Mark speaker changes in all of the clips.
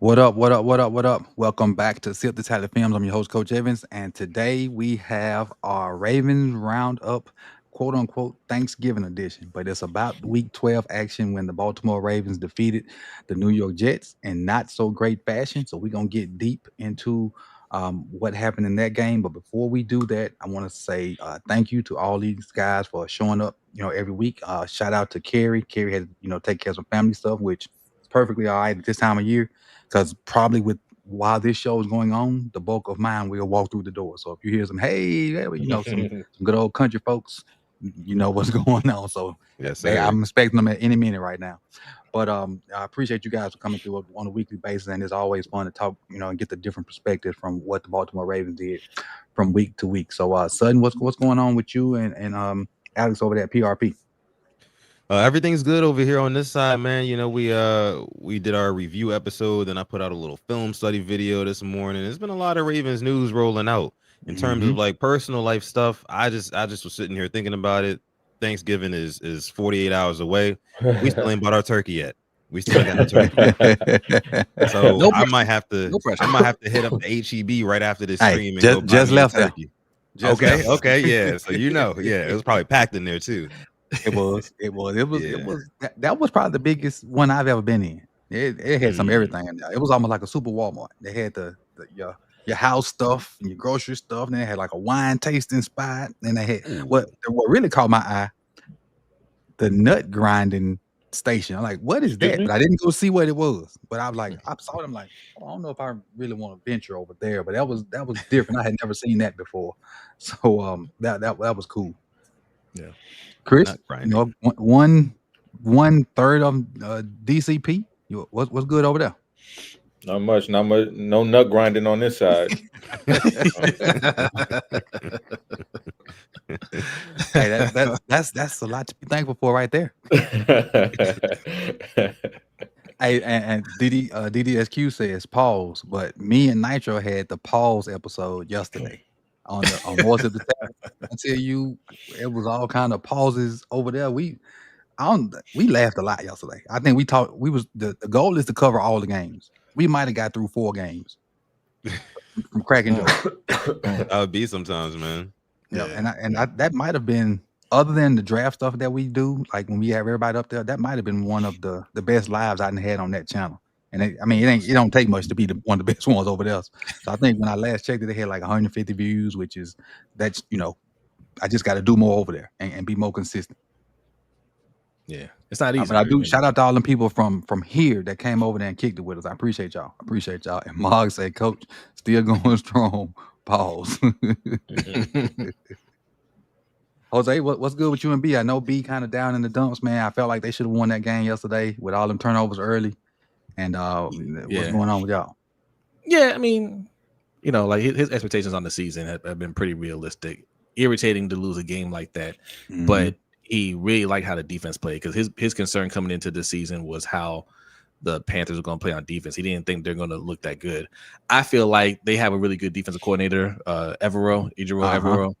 Speaker 1: What up? What up? What up? What up? Welcome back to Sip the Tally Films. I'm your host, Coach Evans, and today we have our Ravens Roundup, quote unquote, Thanksgiving edition. But it's about Week 12 action when the Baltimore Ravens defeated the New York Jets in not so great fashion. So we're gonna get deep into what happened in that game. But before we do that, I want to say thank you to all these guys for showing up, every week. Shout out to Carrie. Carrie had, take care of some family stuff, which is perfectly all right at this time of year because probably with while this show is going on, the bulk of mine will walk through the door. So if you hear some, hey, some good old country folks, you know what's going on. So
Speaker 2: Yes,
Speaker 1: I'm
Speaker 2: sir.
Speaker 1: expecting them at any minute right now. But I appreciate you guys for coming through on a weekly basis, and it's always fun to talk, and get the different perspectives from what the Baltimore Ravens did from week to week. So, Sutton, what's going on with you and Alex over there at PRP?
Speaker 2: Everything's good over here on this side, man. We did our review episode, and I put out a little film study video this morning. There's been a lot of Ravens news rolling out in terms
Speaker 1: Mm-hmm.
Speaker 2: of like personal life stuff. I just was sitting here thinking about it. Thanksgiving is 48 hours away. We still ain't bought our turkey yet. We still ain't got no turkey. So
Speaker 1: No
Speaker 2: I
Speaker 1: pressure.
Speaker 2: might have to
Speaker 1: No pressure.
Speaker 2: I might have to hit up the HEB right after this
Speaker 1: Hey,
Speaker 2: stream and go buy
Speaker 1: just
Speaker 2: me a
Speaker 1: left there.
Speaker 2: turkey.
Speaker 1: Just left there.
Speaker 2: Okay, yeah. So yeah, it was probably packed in there too.
Speaker 1: It was. It was. It was. It
Speaker 2: Yeah.
Speaker 1: was. That was probably the biggest one I've ever been in. It had some
Speaker 2: Mm.
Speaker 1: everything in there. It was almost like a super Walmart. They had your house stuff and your grocery stuff. And they had like a wine tasting spot. And they had
Speaker 2: Ooh.
Speaker 1: what really caught my eye, the nut grinding station. I'm like, what is
Speaker 3: Excuse
Speaker 1: that?
Speaker 3: me?
Speaker 1: But I didn't go see what it was. But I was like, I saw them like, oh, I don't know if I really want to venture over there. But that was different. I had never seen that before. So that was cool.
Speaker 3: Yeah.
Speaker 1: Chris,
Speaker 2: Nut grinding.
Speaker 1: one third of DCP. What's good over there?
Speaker 3: Not much. Not much. No nut grinding on this side.
Speaker 1: Hey, that's a lot to be thankful for right there. Hey, and DDSQ says pause, but me and Nitro had the pause episode yesterday on Voice of the Town. I tell you, it was all kind of pauses over there. We laughed a lot yesterday. I think we talked. We was the goal is to cover all the games. We might have got through 4 games from cracking jokes.
Speaker 2: That would be sometimes, man.
Speaker 1: Yeah,
Speaker 3: Yeah.
Speaker 1: that might have been other than the draft stuff that we do, like when we have everybody up there. That might have been one of the best lives I done had on that channel. And it don't take much to be one of the best ones over there. So I think when I last checked it, they had like 150 views, which is I just got to do more over there and be more consistent.
Speaker 3: Yeah. It's not easy.
Speaker 1: But I do shout out to all them people from here that came over there and kicked it with us. I appreciate y'all. And Mog said, Coach, still going strong. Pause. Jose, what's good with you and B? I know B kind of down in the dumps, man. I felt like they should have won that game yesterday with all them turnovers early. And what's going on with y'all?
Speaker 4: Yeah, I mean, like his expectations on the season have been pretty realistic. Irritating to lose a game like that, but he really liked how the defense played because his concern coming into this season was how the Panthers are going to play on defense. He didn't think they're going to look that good. I feel like they have a really good defensive coordinator, Ejiro Evero.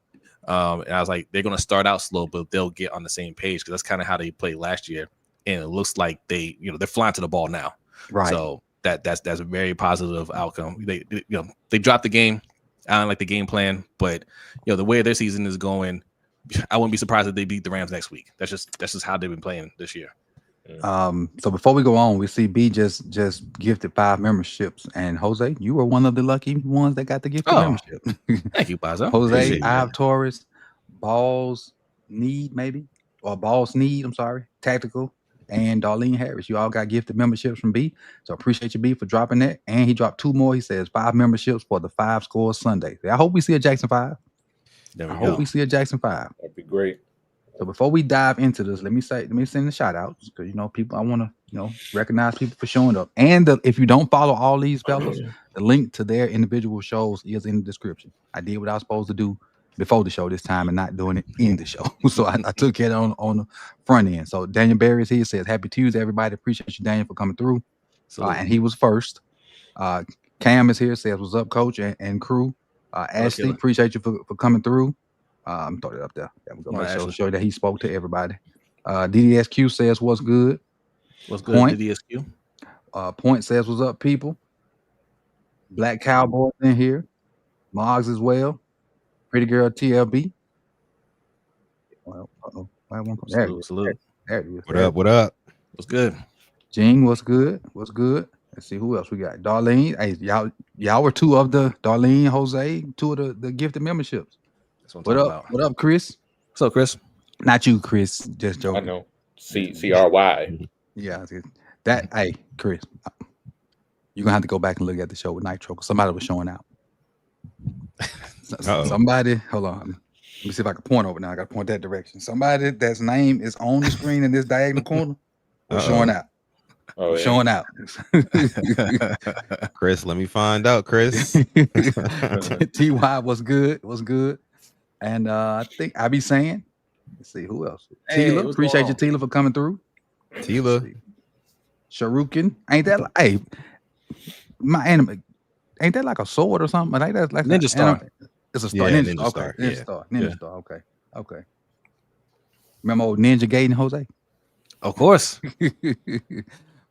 Speaker 4: And I was like, they're going to start out slow, but they'll get on the same page because that's kind of how they played last year. And it looks like they're flying to the ball now.
Speaker 1: Right.
Speaker 4: So that's a very positive outcome. They dropped the game. I don't like the game plan, but the way their season is going, I wouldn't be surprised if they beat the Rams next week. That's just how they've been playing this year.
Speaker 1: So before we go on, we see B just gifted 5 memberships, and Jose, you were one of the lucky ones that got the gifted membership.
Speaker 4: Thank you, Baza.
Speaker 1: Jose, Ive Torres, Balls Need, I'm sorry, Tactical, and Darlene Harris. You all got gifted memberships from B. So appreciate you, B, for dropping that. And he dropped 2 more. He says 5 memberships for the 5 Scores Sunday. I hope we see a Jackson 5.
Speaker 4: There we
Speaker 1: I
Speaker 4: go.
Speaker 1: hope we see a Jackson 5.
Speaker 3: That'd be great.
Speaker 1: So before we dive into this, let me send the shout outs because people, I want to recognize people for showing up. And if you don't follow all these fellas, the link to their individual shows is in the description. I did what I was supposed to do before the show this time and not doing it in the show. So I took it on the front end. So Daniel Barry is here, says happy Tuesday, everybody. Appreciate you, Daniel, for coming through. And he was first. Cam is here, says what's up, coach and crew. Ashley, appreciate you for coming through. Throw it up there. There we go. Make sure show that he spoke to everybody. DDSQ says what's good.
Speaker 4: What's good, DDSQ?
Speaker 1: Point says what's up, people. Black Cowboys in here. Moggs as well. Pretty Girl TLB. Well, there it
Speaker 4: Salute,
Speaker 1: is.
Speaker 4: salute.
Speaker 1: There it is.
Speaker 2: What up? What up?
Speaker 4: What's good?
Speaker 1: Jing, what's good? What's good? Let's see who else we got. Darlene. Hey, y'all were two of the Darlene, Jose, two of the gifted memberships.
Speaker 4: That's what I'm
Speaker 1: What
Speaker 4: talking
Speaker 1: up?
Speaker 4: about.
Speaker 1: What up, Chris?
Speaker 4: What's up, Chris?
Speaker 1: Not you, Chris. Just
Speaker 3: I
Speaker 1: joking.
Speaker 3: know. CRY.
Speaker 1: Yeah, that. Hey, Chris, you're gonna have to go back and look at the show with Nitro because somebody was showing out.
Speaker 2: Uh-oh.
Speaker 1: Somebody, hold on. Let me see if I can point over now. I got to point that direction. Somebody that's name is on the screen in this diagonal corner was showing out.
Speaker 3: Oh, yeah.
Speaker 1: Showing out.
Speaker 2: Chris, let me find out, Chris.
Speaker 1: TY was good. Was good. And I think I be saying, let's see who else.
Speaker 4: Hey,
Speaker 1: Tila.
Speaker 4: what's
Speaker 1: Appreciate
Speaker 4: going
Speaker 1: you, Tila, for coming through.
Speaker 2: Tila.
Speaker 1: Sharukin. Ain't that like, hey, my anime, ain't that like a sword or something? I think that's like
Speaker 4: Ninja Star.
Speaker 1: It's a star.
Speaker 2: Yeah,
Speaker 1: Ninja,
Speaker 2: Ninja
Speaker 1: okay.
Speaker 2: Star,
Speaker 1: Ninja
Speaker 2: yeah.
Speaker 1: Star. Ninja
Speaker 4: Yeah.
Speaker 1: Star. Okay. Okay. Remember old Ninja Gaten, Jose?
Speaker 4: Of course.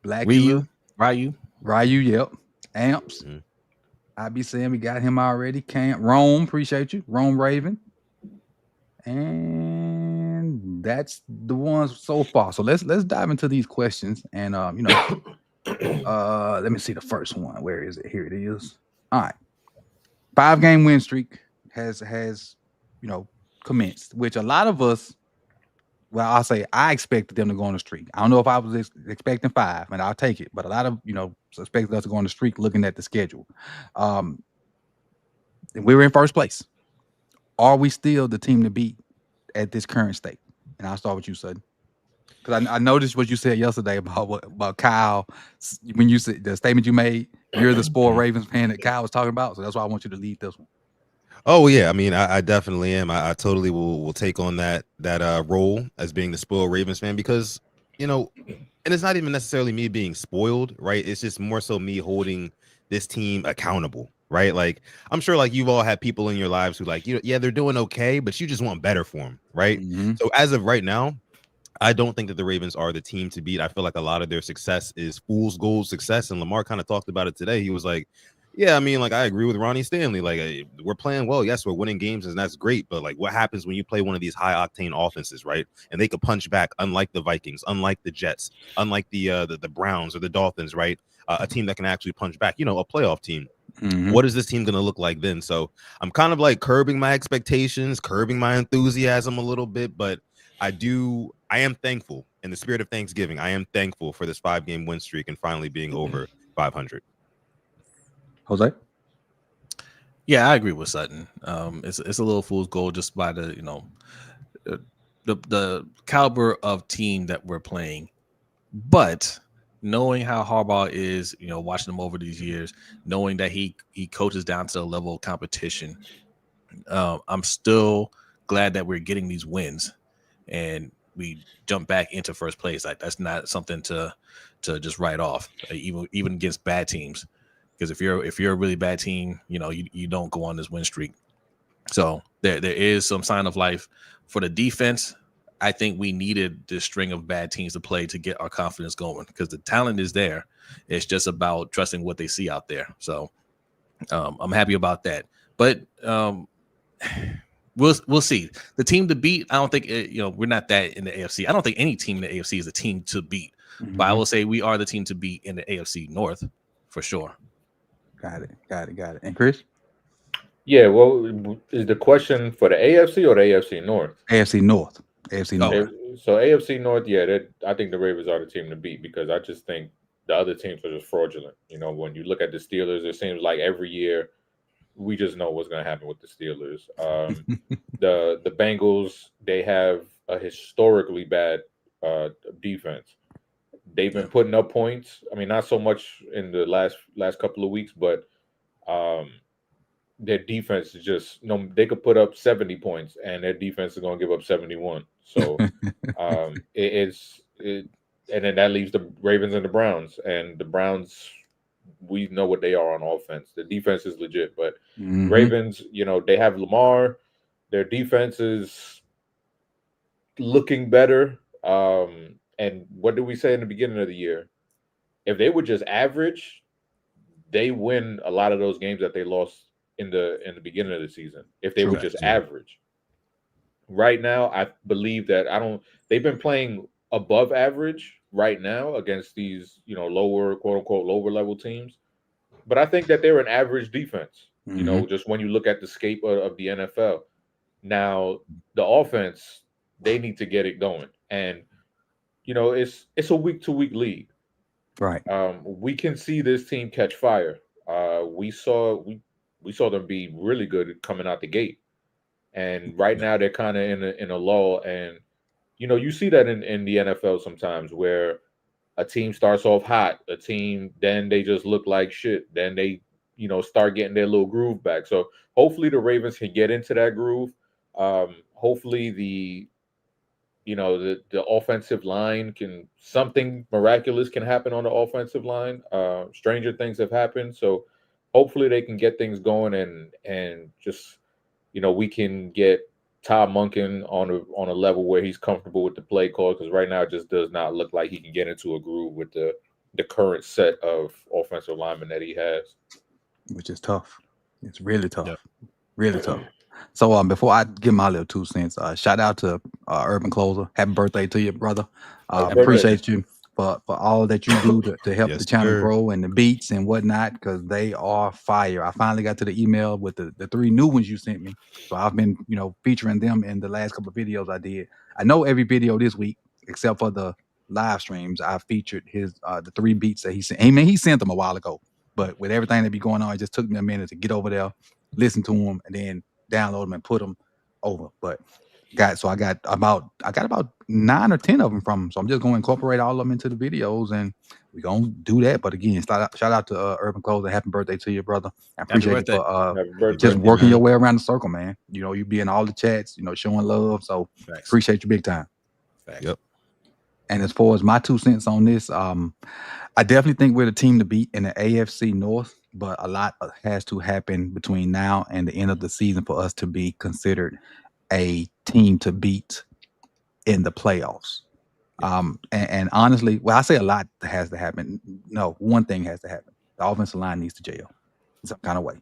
Speaker 1: Black
Speaker 4: Ryu. Ryu.
Speaker 1: yep. Amps.
Speaker 2: Mhm.
Speaker 1: I be saying we got him already. Can't Rome, appreciate you. Rome Raven. And that's the ones so far. So let's dive into these questions. And let me see the first one. Where is it? Here it is. All right. 5-game win streak has commenced, which a lot of us, well, I'll say I expected them to go on the streak. I don't know if I was expecting 5, and I'll take it, but a lot of expected us to go on the streak looking at the schedule. And we were in first place. Are we still the team to beat at this current state? And I'll start with you, Sutton. Because I noticed what you said yesterday about Kyle when you said the statement you made. You're the spoiled Ravens fan that Kyle was talking about, so that's why I want you to lead this one.
Speaker 2: Oh yeah, I mean, I definitely am. I totally will take on that role as being the spoiled Ravens fan because and it's not even necessarily me being spoiled, right? It's just more so me holding this team accountable, right? Like I'm sure like you've all had people in your lives who like yeah, they're doing okay, but you just want better for them, right?
Speaker 1: Mm-hmm.
Speaker 2: So as of right now, I don't think that the Ravens are the team to beat. I feel like a lot of their success is fool's gold success. And Lamar kind of talked about it today. He was like, yeah, I mean, like, I agree with Ronnie Stanley. Like, we're playing well. Yes, we're winning games, and that's great. But, like, what happens when you play one of these high-octane offenses, right? And they could punch back, unlike the Vikings, unlike the Jets, unlike the Browns or the Dolphins, right? A team that can actually punch back, a playoff team.
Speaker 1: Mm-hmm.
Speaker 2: What is this team going to look like then? So I'm kind of, like, curbing my expectations, curbing my enthusiasm a little bit. But I am thankful. In the spirit of Thanksgiving, I am thankful for this 5-game win streak and finally being over 500.
Speaker 1: Jose?
Speaker 4: Yeah, I agree with Sutton. It's a little fool's gold just by the the caliber of team that we're playing, but knowing how Harbaugh is, watching him over these years, knowing that he coaches down to a level of competition, I'm still glad that we're getting these wins and we jump back into first place. Like that's not something to just write off, even against bad teams. Because if you're a really bad team, you don't go on this win streak. So there is some sign of life for the defense. I think we needed this string of bad teams to play to get our confidence going because the talent is there. It's just about trusting what they see out there. So I'm happy about that. But we'll see. The team to beat, I don't think we're not that in the AFC. I don't think any team in the AFC is a team to beat.
Speaker 1: Mm-hmm.
Speaker 4: But I will say we are the team to beat in the AFC North for sure.
Speaker 1: Got it. And Chris?
Speaker 3: Yeah, well, is the question for the AFC or the AFC North?
Speaker 1: AFC North. AFC North.
Speaker 3: So AFC North, yeah, I think the Ravens are the team to beat because I just think the other teams are just fraudulent. When you look at the Steelers, it seems like every year we just know what's going to happen with the Steelers. The Bengals, they have a historically bad defense. They've been putting up points. I mean, not so much in the last couple of weeks, but their defense is just they could put up 70 points and their defense is going to give up 71. So and then that leaves the Ravens and the Browns. And the Browns, we know what they are on offense. The defense is legit, but
Speaker 1: Mm-hmm.
Speaker 3: Ravens, they have Lamar. Their defense is looking better. And what did we say in the beginning of the year? If they were just average, they win a lot of those games that they lost in the beginning of the season if they
Speaker 1: True.
Speaker 3: were just
Speaker 2: Yeah.
Speaker 3: average. Right now, I believe that they've been playing above average right now against these, lower, quote unquote, lower level teams. But I think that they're an average defense, just when you look at the scape of the NFL. Now, the offense, they need to get it going. And, it's a week to week league.
Speaker 1: Right.
Speaker 3: We can see this team catch fire. We saw them be really good coming out the gate. And right now they're kind of in a lull. And, you see that in the NFL sometimes where a team starts off hot, then they just look like shit. Then they, start getting their little groove back. So hopefully the Ravens can get into that groove. Hopefully the offensive line something miraculous can happen on the offensive line. Stranger things have happened. So hopefully they can get things going and just, we can get Todd Monken on a level where he's comfortable with the play call, because right now it just does not look like he can get into a groove with the current set of offensive linemen that he has.
Speaker 1: Which is tough. It's really tough.
Speaker 4: Yep.
Speaker 1: Really tough. So before I give my little 2 cents, shout out to Urban Closer. Happy birthday to you, brother. Appreciate you for all that you do to help
Speaker 2: Yes,
Speaker 1: the channel
Speaker 2: sir.
Speaker 1: grow and the beats and whatnot, because they are fire. I finally got to the email with the 3 new ones you sent me. So I've been, featuring them in the last couple of videos I did. I know every video this week, except for the live streams, I featured his the 3 beats that he sent. He sent them a while ago. But with everything that be going on, it just took me a minute to get over there, listen to them, and then download them and put them over. But I got about 9 or 10 of them from him. So I'm just going to incorporate all of them into the videos, and we're going to do that. But again, shout out to Urban Closer. Happy birthday to you, brother. I appreciate you for just working your way around the circle, man. You be in all the chats, showing love. So appreciate you big time.
Speaker 2: Yep.
Speaker 1: And as far as my 2 cents on this, I definitely think we're the team to beat in the AFC North, but a lot has to happen between now and the end of the season for us to be considered a team to beat in the playoffs. And honestly, well, I say a lot has to happen. No, one thing has to happen. The offensive line needs to jail in some kind of way.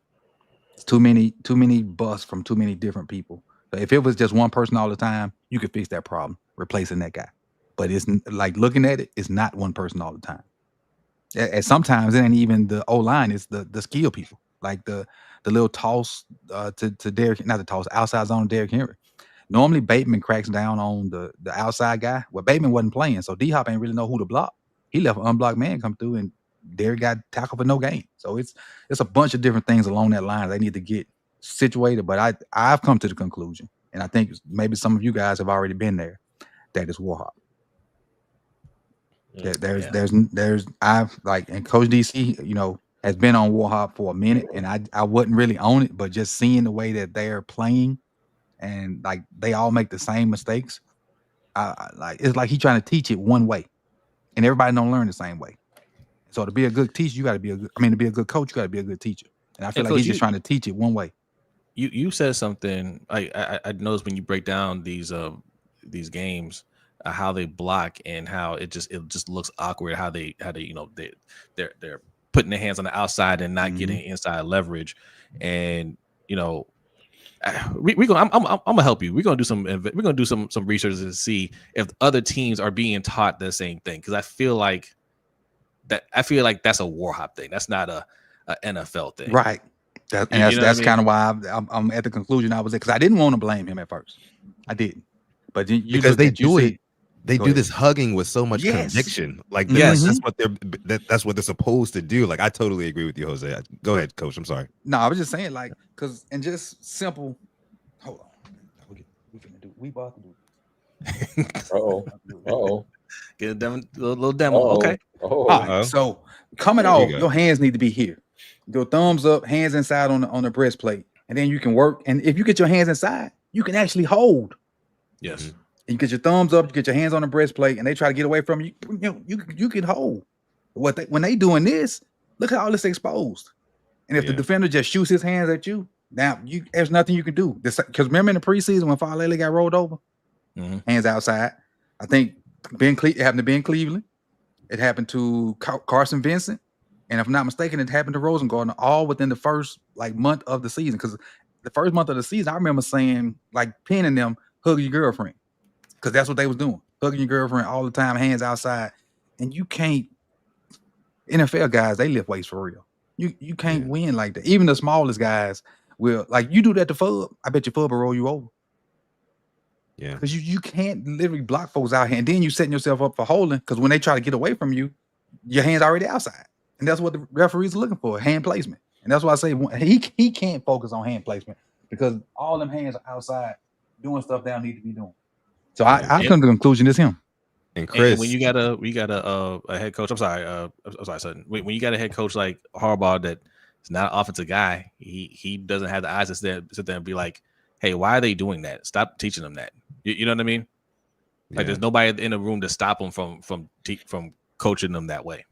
Speaker 1: It's too many busts from too many different people. So if it was just one person all the time, you could fix that problem, replacing that guy. But it's like looking at it, it's not one person all the time. And sometimes it ain't even the O-line, it's the skill people, like the little toss to Derrick, not the toss, outside zone Derrick Henry. Normally Bateman cracks down on the outside guy. Well, Bateman wasn't playing, so D-Hop ain't really know who to block. He left an unblocked man come through, and Derrick got tackled for no gain. So it's a bunch of different things along that line they need to get situated. But I've come to the conclusion, and I think maybe some of you guys have already been there, that it's Warhawk. There's I've like, and Coach DC, has been on Warhawk for a minute, and I wasn't really on it, but just seeing the way that they're playing, and like they all make the same mistakes. Like it's like he's trying to teach it one way, and everybody don't learn the same way. So to be a good teacher, you got to be to be a good coach, you got to be a good teacher. And I feel like he's just trying to teach it one way.
Speaker 4: You said something. I noticed when you break down these games, how they block and how it just looks awkward. How they they're putting their hands on the outside and not getting inside leverage. And I'm gonna help you. We're gonna do some research to see if other teams are being taught the same thing, because I feel like that's a Warhawk thing. That's not a NFL thing,
Speaker 1: right? That's kind of why I'm at the conclusion I was at, because I didn't want to blame him at first. I didn't, but
Speaker 2: because they do it. They do this hugging with so much conviction. Like that's what they're supposed to do. Like I totally agree with you, Jose. Go ahead, Coach. I'm sorry.
Speaker 1: No, I was just saying, like, and just simple. Hold on, we about to do.
Speaker 3: Uh-oh.
Speaker 4: Get a little demo. Okay.
Speaker 1: All right. So coming off, your hands need to be here. Your thumbs up, hands inside on the breastplate, and then you can work. And if you get your hands inside, you can actually hold.
Speaker 4: Yes.
Speaker 1: You get your thumbs up, you get your hands on the breastplate, and they try to get away from you. You can hold. When they doing this, look at all this exposed. And if the defender just shoots his hands at you, now there's nothing you can do. Because remember in the preseason when Falele got rolled over, hands outside. I think it happened to Ben Cleveland. It happened to Carson Vincent. And if I'm not mistaken, it happened to Rosengarten all within the first like month of the season. Because the first month of the season, I remember saying like pinning them, hug your girlfriend, because that's what they was doing, hugging your girlfriend all the time, hands outside, and you can't. NFL guys, they lift weights for real. You can't win like that. Even the smallest guys will like you do that to Fub. I bet your Fub will roll you over.
Speaker 2: Yeah,
Speaker 1: because you can't literally block folks out here, and then you setting yourself up for holding. Because when they try to get away from you, your hand's already outside, and that's what the referees are looking for: hand placement. And that's why I say he can't focus on hand placement because all them hands are outside doing stuff they don't need to be doing. So I come to the conclusion it's him.
Speaker 2: And Chris,
Speaker 4: and when you got a head coach, I'm sorry, Sutton. When you got a head coach like Harbaugh that is not an offensive guy, he doesn't have the eyes to sit there and be like, hey, why are they doing that? Stop teaching them that. You know what I mean? Like there's nobody in the room to stop them from coaching them that way.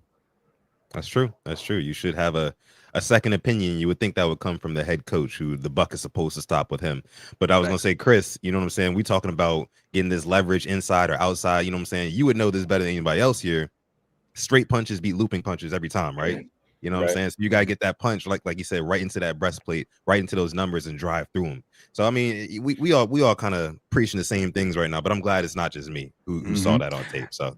Speaker 2: That's true. That's true. You should have a second opinion. You would think that would come from the head coach, who the buck is supposed to stop with him. But I was going to say, Chris, you know what I'm saying? We talking about getting this leverage inside or outside. You know what I'm saying? You would know this better than anybody else here. Straight punches beat looping punches every time, right? You know what I'm saying? So you got to get that punch, like you said, right into that breastplate, right into those numbers and drive through them. So, I mean, we all kind of preaching the same things right now, but I'm glad it's not just me who saw that on tape. So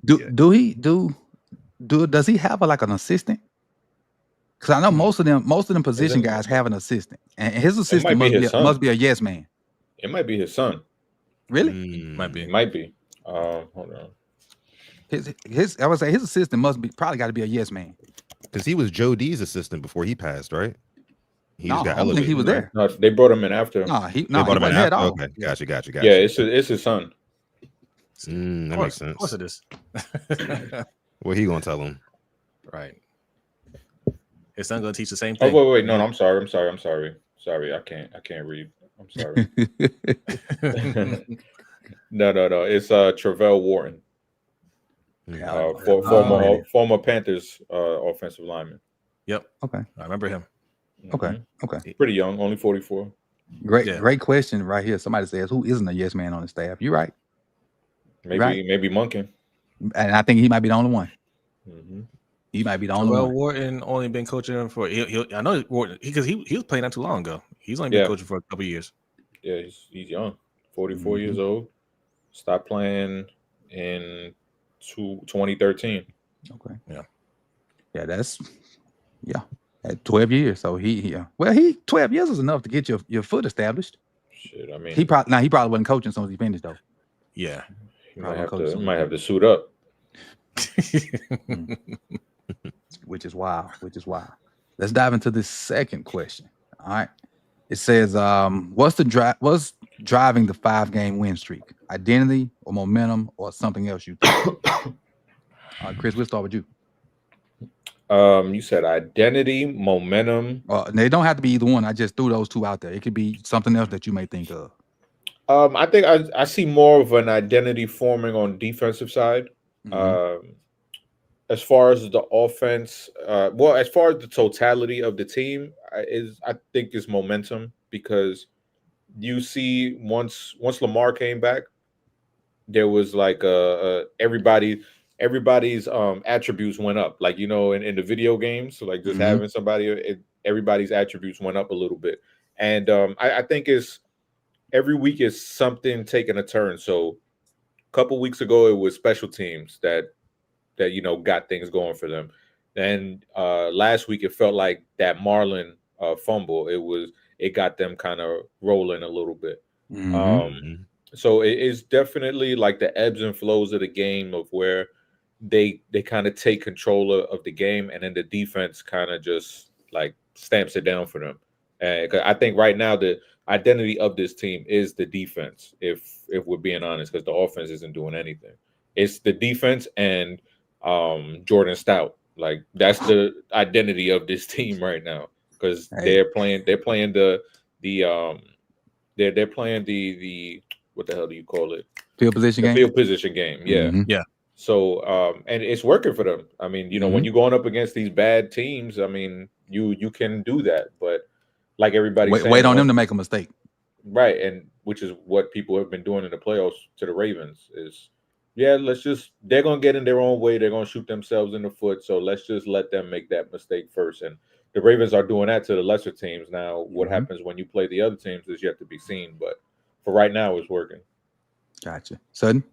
Speaker 1: does he have an assistant? Because I know most of them position guys have an assistant, and his assistant must be a yes man.
Speaker 3: It might be his son.
Speaker 1: Really?
Speaker 4: Might be.
Speaker 3: It might be. Hold on.
Speaker 1: I would say his assistant probably got to be a yes man.
Speaker 2: Because he was Joe D's assistant before he passed, right?
Speaker 1: I don't think he was there.
Speaker 3: No, they brought him in after.
Speaker 1: He brought him in at all.
Speaker 2: Okay, gotcha.
Speaker 3: Yeah, it's his son.
Speaker 2: That makes sense.
Speaker 4: Of course it is.
Speaker 2: What he gonna tell him?
Speaker 4: Right. His son gonna teach the same thing.
Speaker 3: Oh wait, no, I'm sorry. Sorry, I can't read. I'm sorry. No. It's Travell Wharton. Former Panthers offensive lineman.
Speaker 4: Yep.
Speaker 1: Okay.
Speaker 4: I remember him.
Speaker 1: Okay.
Speaker 3: Pretty young, only 44.
Speaker 1: Great question right here. Somebody says, who isn't a yes man on the staff? You're right.
Speaker 3: Maybe Monken.
Speaker 1: And I think he might be the only one.
Speaker 3: Mm-hmm.
Speaker 1: He might be the only one.
Speaker 4: Wharton only been coaching for I know Wharton because he was playing not too long ago. He's only been coaching for a couple of years.
Speaker 3: Yeah, he's young, 44 years old. Stopped playing in 2013.
Speaker 1: Okay. Yeah. At 12 years. So he 12 years is enough to get your foot established.
Speaker 3: Shit, I mean,
Speaker 1: he probably wasn't coaching as soon as he finished though.
Speaker 4: Yeah,
Speaker 3: he might have to suit up.
Speaker 1: Which is wild. Let's dive into this second question. All right. It says, what's driving the 5-game win streak? Identity or momentum or something else you think? All right, Chris, we'll start with you.
Speaker 3: You said identity, momentum.
Speaker 1: They don't have to be either one. I just threw those two out there. It could be something else that you may think of.
Speaker 3: I think I see more of an identity forming on defensive side. As far as the offense, as far as the totality of the team, I think is momentum, because you see once Lamar came back, there was like everybody's attributes went up, like, you know, in the video games. So like just having somebody, everybody's attributes went up a little bit, and I think it's every week is something taking a turn. So a couple weeks ago, it was special teams that you know got things going for them. And last week it felt like that Marlon fumble. It got them kind of rolling a little bit. So it is definitely like the ebbs and flows of the game, of where they kind of take control of the game, and then the defense kind of just like stamps it down for them. And I think right now the identity of this team is the defense, if we're being honest, because the offense isn't doing anything. It's the defense and Jordan Stout. Like that's the identity of this team right now, because they're playing the what the hell do you call it?
Speaker 1: Field position game.
Speaker 3: Field position game. Yeah.
Speaker 4: Yeah.
Speaker 3: So and it's working for them. I mean, you know, when you're going up against these bad teams, I mean, you can do that, but like everybody
Speaker 1: wait on them to make a mistake.
Speaker 3: Right, and which is what people have been doing in the playoffs to the Ravens, is yeah, they're gonna get in their own way. They're gonna shoot themselves in the foot. So let's just let them make that mistake first. And the Ravens are doing that to the lesser teams. Now, what
Speaker 1: Mhm.
Speaker 3: happens when you play the other teams is yet to be seen. But for right now, it's working.
Speaker 1: Gotcha. Sudden.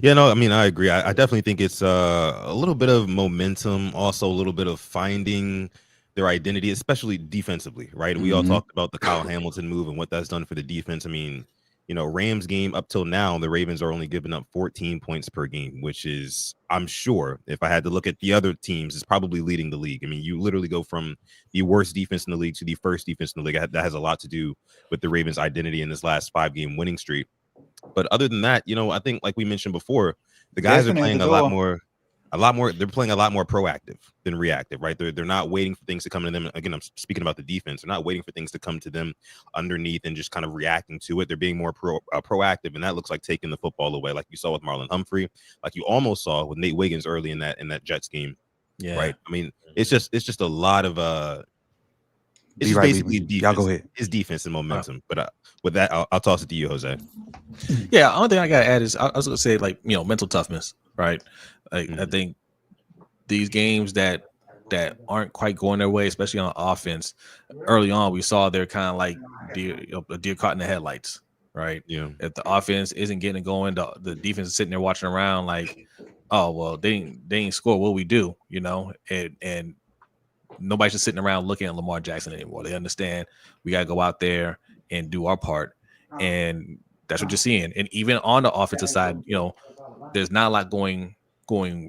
Speaker 2: Yeah, no, I mean, I agree. I definitely think it's a little bit of momentum, also a little bit of finding their identity, especially defensively, right? We all
Speaker 1: Mhm.
Speaker 2: talked about the Kyle Hamilton move and what that's done for the defense. I mean, Rams game up till now, the Ravens are only giving up 14 points per game, which is, I'm sure, if I had to look at the other teams, is probably leading the league. I mean, you literally go from the worst defense in the league to the first defense in the league. That has a lot to do with the Ravens' identity in this last 5-game winning streak. But other than that, I think like we mentioned before, the guys are
Speaker 1: Jackson at the
Speaker 2: playing
Speaker 1: door.
Speaker 2: a lot more. They're playing a lot more proactive than reactive, right? They're not waiting for things to come to them. Again, I'm speaking about the defense. They're not waiting for things to come to them underneath and just kind of reacting to it. They're being more proactive, and that looks like taking the football away, like you saw with Marlon Humphrey, like you almost saw with Nate Wiggins early in that Jets game.
Speaker 4: Yeah.
Speaker 2: Right. I mean, it's just a lot of it's just
Speaker 1: right,
Speaker 2: basically
Speaker 1: y'all go
Speaker 2: defense.
Speaker 1: ahead.
Speaker 2: His defense and momentum. But with that, I'll toss it to you, Jose.
Speaker 4: Yeah, only thing I gotta add is I was gonna say, like, mental toughness, right? Like, I think these games that aren't quite going their way, especially on offense, early on we saw they're kind of like a deer caught in the headlights, right?
Speaker 2: Yeah.
Speaker 4: If the offense isn't getting it going, the defense is sitting there watching around like, oh well, they ain't score, what we do, and nobody's just sitting around looking at Lamar Jackson anymore. They understand we gotta go out there and do our part, and that's what you're seeing. And even on the offensive side, there's not a lot going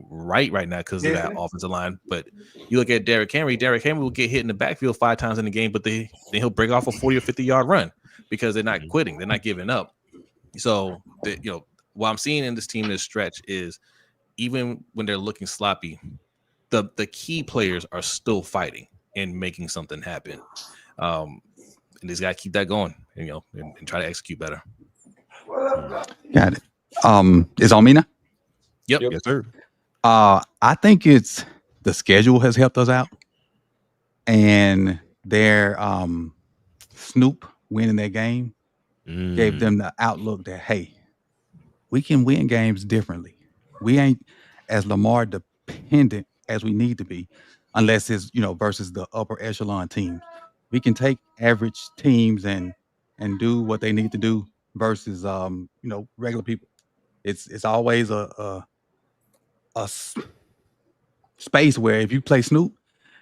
Speaker 4: right now because of that offensive line. But you look at Derrick Henry will get hit in the backfield 5 times in the game, but then he'll break off a 40 or 50-yard run because they're not quitting, they're not giving up. So what I'm seeing in this team this stretch is, even when they're looking sloppy, the key players are still fighting and making something happen. And they just got to keep that going, and try to execute better.
Speaker 1: Got it. Is on me now?
Speaker 4: Yep.
Speaker 2: Yes, sir.
Speaker 1: I think it's the schedule has helped us out, and their Snoop winning that game gave them the outlook that, hey, we can win games differently. We ain't as Lamar dependent as we need to be, unless it's versus the upper echelon teams. We can take average teams and do what they need to do versus regular people. It's always a space where if you play Snoop,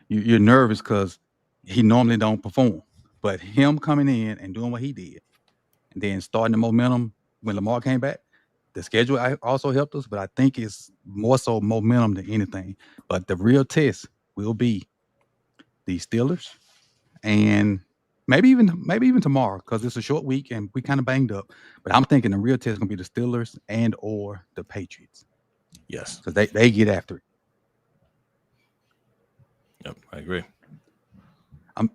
Speaker 1: you're nervous because he normally don't perform. But him coming in and doing what he did, and then starting the momentum when Lamar came back, the schedule also helped us. But I think it's more so momentum than anything. But the real test will be the Steelers, and maybe even tomorrow, because it's a short week and we kind of banged up. But I'm thinking the real test is gonna be the Steelers and or the Patriots.
Speaker 4: Yes.
Speaker 1: Because they get after it.
Speaker 4: Yep, I agree.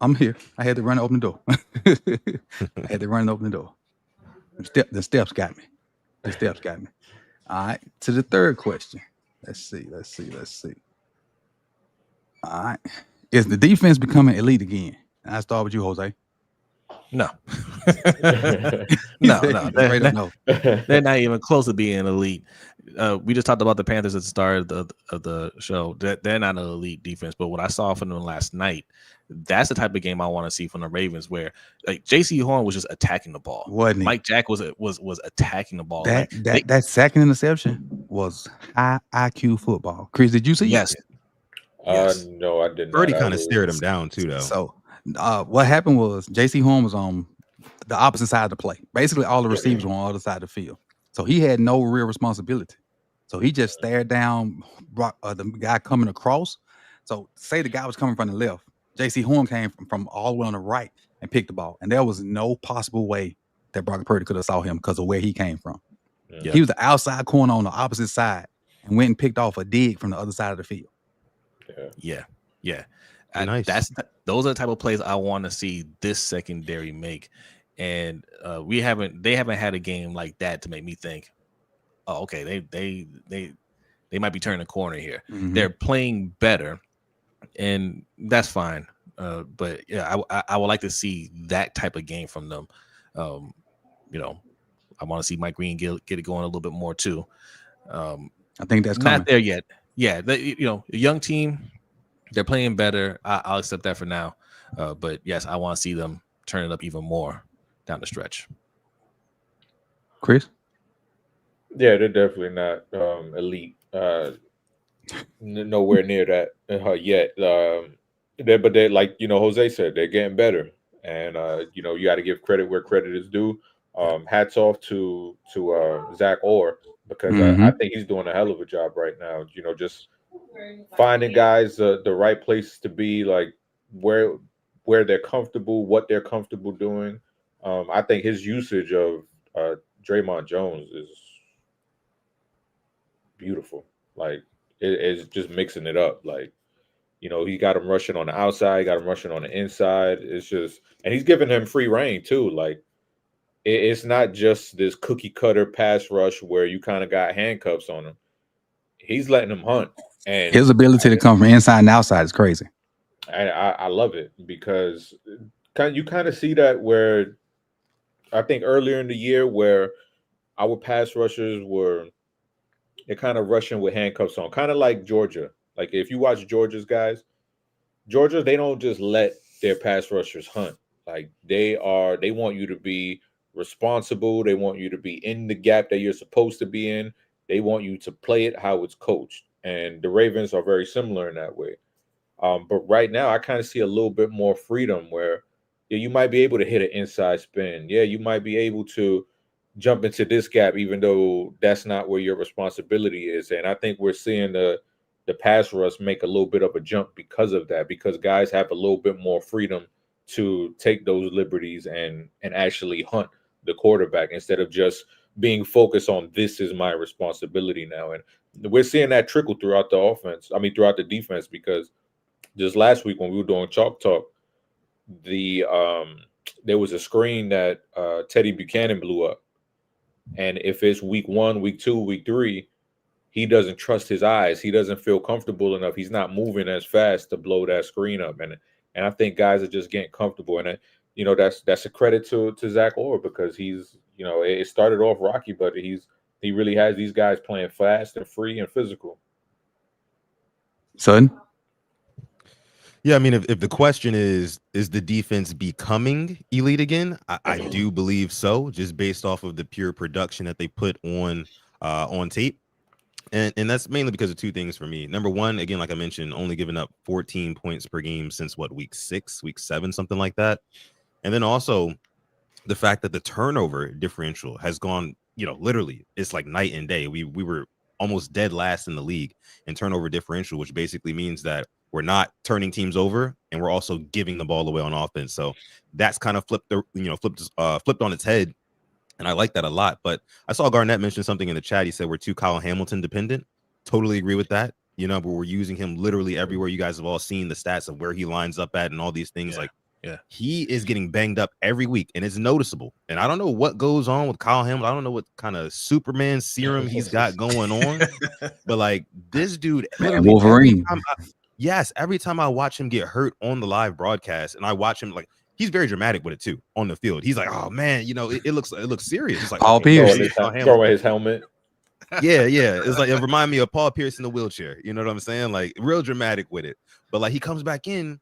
Speaker 1: I'm here. I had to run and open the door. I had to run and open the door. The steps got me. The steps got me. All right. To the third question. Let's see. All right. Is the defense becoming elite again? I start with you, Jose.
Speaker 4: No.
Speaker 1: No.
Speaker 4: They're not even close to being elite. We just talked about the Panthers at the start of the show. They're not an elite defense, but what I saw from them last night, that's the type of game I want to see from the Ravens, where like J.C. Horn was just attacking the ball.
Speaker 1: Wasn't he?
Speaker 4: Mike Jack was attacking the ball.
Speaker 1: That second interception was high IQ football. Chris, did you see
Speaker 4: yes.
Speaker 1: it?
Speaker 4: Yes.
Speaker 3: No, I did not.
Speaker 2: Birdie kind of stared him down too, though.
Speaker 1: So what happened was J.C. Horn was on the opposite side of the play. Basically, all the receivers were on the other side of the field. So he had no real responsibility. So he just stared down the guy coming across. So say the guy was coming from the left. J.C. Horn came from all the way on the right and picked the ball. And there was no possible way that Brock Purdy could have saw him because of where he came from.
Speaker 4: Yeah.
Speaker 1: He was the outside corner on the opposite side and went and picked off a dig from the other side of the field.
Speaker 4: Yeah.
Speaker 2: Nice.
Speaker 4: Those are the type of plays I want to see this secondary make. And they haven't had a game like that to make me think, oh, okay, they might be turning a corner here.
Speaker 1: Mm-hmm.
Speaker 4: They're playing better, and that's fine. But yeah, I would like to see that type of game from them. I want to see Mike Green get it going a little bit more too.
Speaker 1: I think that's
Speaker 4: not
Speaker 1: coming.
Speaker 4: there yet. Yeah, a young team, they're playing better. I'll accept that for now. But yes, I want to see them turn it up even more down the stretch.
Speaker 1: Chris?
Speaker 3: Yeah, they're definitely not elite. Nowhere near that yet. But they, like Jose said, they're getting better, and you got to give credit where credit is due. Hats off to Zach Orr, because I think he's doing a hell of a job right now. Just finding guys the right place to be, like where they're comfortable, what they're comfortable doing. I think his usage of Draymond Jones is beautiful. Like it's just mixing it up. Like he got him rushing on the outside, he got him rushing on the inside. It's just, and he's giving him free reign too. Like it's not just this cookie cutter pass rush where you kind of got handcuffs on him. He's letting him hunt, and
Speaker 1: his ability to come from inside and outside is crazy.
Speaker 3: I love it, because you kind of see that where I think earlier in the year where our pass rushers were, they're kind of rushing with handcuffs on, kind of like Georgia. Like if you watch Georgia's guys, Georgia, they don't just let their pass rushers hunt. Like they want you to be responsible. They want you to be in the gap that you're supposed to be in. They want you to play it how it's coached. And the Ravens are very similar in that way. But right now, I kind of see a little bit more freedom where you might be able to hit an inside spin. Yeah, you might be able to jump into this gap, even though that's not where your responsibility is. And I think we're seeing the pass rush make a little bit of a jump because of that, because guys have a little bit more freedom to take those liberties and actually hunt the quarterback instead of just being focused on this is my responsibility now. And we're seeing that trickle throughout the offense. I mean, throughout the defense, because just last week when we were doing Chalk Talk, there was a screen that Teddy Buchanan blew up. And if it's week 1, week 2, week 3, he doesn't trust his eyes. He doesn't feel comfortable enough. He's not moving as fast to blow that screen up. And I think guys are just getting comfortable. And that's a credit to Zach Orr, because he's it started off rocky, but he really has these guys playing fast and free and physical.
Speaker 1: Son?
Speaker 2: Yeah, I mean, if the question is the defense becoming elite again, I do believe so, just based off of the pure production that they put on tape. And that's mainly because of two things for me. Number one, again, like I mentioned, only giving up 14 points per game since week 6, week 7, something like that. And then also the fact that the turnover differential has gone, literally, it's like night and day. We were almost dead last in the league in turnover differential, which basically means that we're not turning teams over and we're also giving the ball away on offense. So that's kind of flipped on its head. And I like that a lot. But I saw Garnett mention something in the chat. He said we're too Kyle Hamilton dependent. Totally agree with that. But we're using him literally everywhere. You guys have all seen the stats of where he lines up at and all these things. He is getting banged up every week, and it's noticeable. And I don't know what goes on with Kyle Hamilton. I don't know what kind of Superman serum he's got going on. But like this dude,
Speaker 1: Wolverine.
Speaker 2: Every time I watch him get hurt on the live broadcast, and I watch him, like, he's very dramatic with it too on the field. He's like, "Oh man, it looks serious." It's like
Speaker 1: Paul Pierce
Speaker 3: throw away his helmet.
Speaker 2: Yeah. It's like, it remind me of Paul Pierce in the wheelchair. You know what I'm saying? Like real dramatic with it. But like he comes back in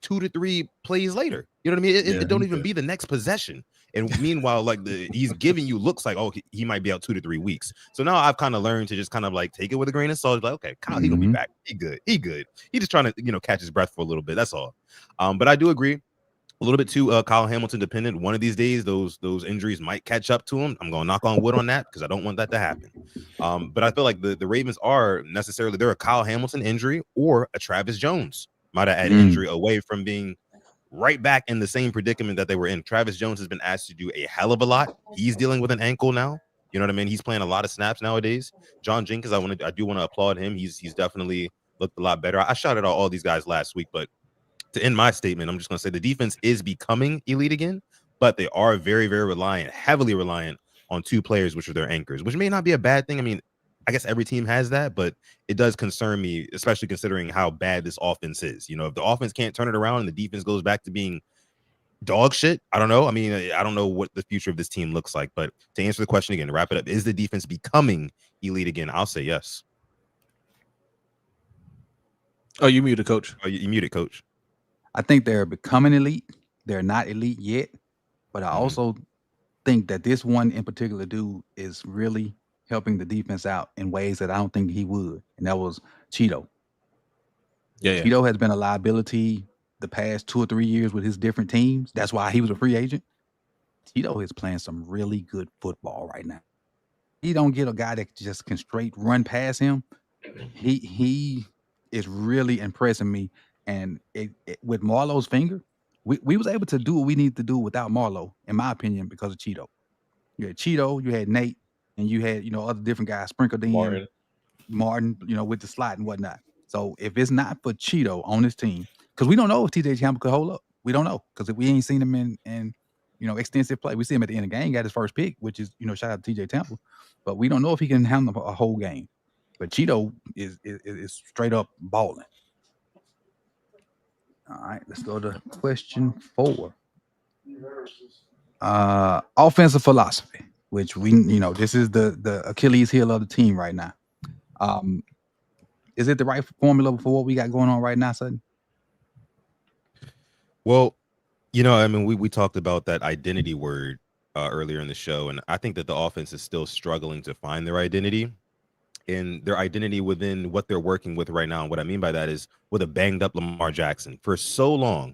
Speaker 2: 2 to 3 plays later. You know what I mean? It don't even be the next possession. And meanwhile, like he's giving you looks like, oh, he might be out 2 to 3 weeks. So now I've kind of learned to just kind of like take it with a grain of salt. Like, okay, Kyle, he gonna be back. He good. He just trying to catch his breath for a little bit. That's all. But I do agree. A little bit too Kyle Hamilton dependent. One of these days, those injuries might catch up to him. I'm going to knock on wood on that because I don't want that to happen. But I feel like the Ravens are necessarily, they're a Kyle Hamilton injury or a Travis Jones might have added injury away from being right back in the same predicament that they were in. Travis Jones has been asked to do a hell of a lot. He's dealing with an ankle now. You know what I mean? He's playing a lot of snaps nowadays. John Jenkins, I do want to applaud him. He's definitely looked a lot better. I shouted out all these guys last week, but to end my statement, I'm just going to say the defense is becoming elite again, but they are very, very heavily reliant on 2 players, which are their anchors, which may not be a bad thing. I mean, I guess every team has that, but it does concern me, especially considering how bad this offense is. If the offense can't turn it around and the defense goes back to being dog shit. I don't know. I mean, I don't know what the future of this team looks like. But to answer the question again, to wrap it up, is the defense becoming elite again? I'll say yes.
Speaker 4: Oh, you muted, Coach.
Speaker 2: Oh, you muted, Coach.
Speaker 1: I think they're becoming elite. They're not elite yet, but I also think that this one in particular dude is really helping the defense out in ways that I don't think he would, and that was Cheeto.
Speaker 4: Yeah.
Speaker 1: Cheeto has been a liability the past 2 or 3 years with his different teams. That's why he was a free agent. Cheeto is playing some really good football right now. He don't get a guy that just can straight run past him. He is really impressing me. And with Marlowe's finger, we was able to do what we need to do without Marlowe, in my opinion, because of Cheeto. You had Cheeto, you had Nate, and you had other different guys sprinkled in. Martin, with the slot and whatnot. So if it's not for Cheeto on this team, because we don't know if TJ Campbell could hold up. We don't know because we ain't seen him in extensive play. We see him at the end of the game, got his first pick, which is shout out to TJ Temple, but we don't know if he can handle a whole game. But Cheeto is straight up balling. All right, let's go to question 4. Offensive philosophy, which this is the Achilles heel of the team right now. Is it the right formula for what we got going on right now, Sutton?
Speaker 2: Well, I mean, we talked about that identity word earlier in the show, and I think that the offense is still struggling to find their identity and their identity within what they're working with right now. And what I mean by that is with a banged up Lamar Jackson. For so long,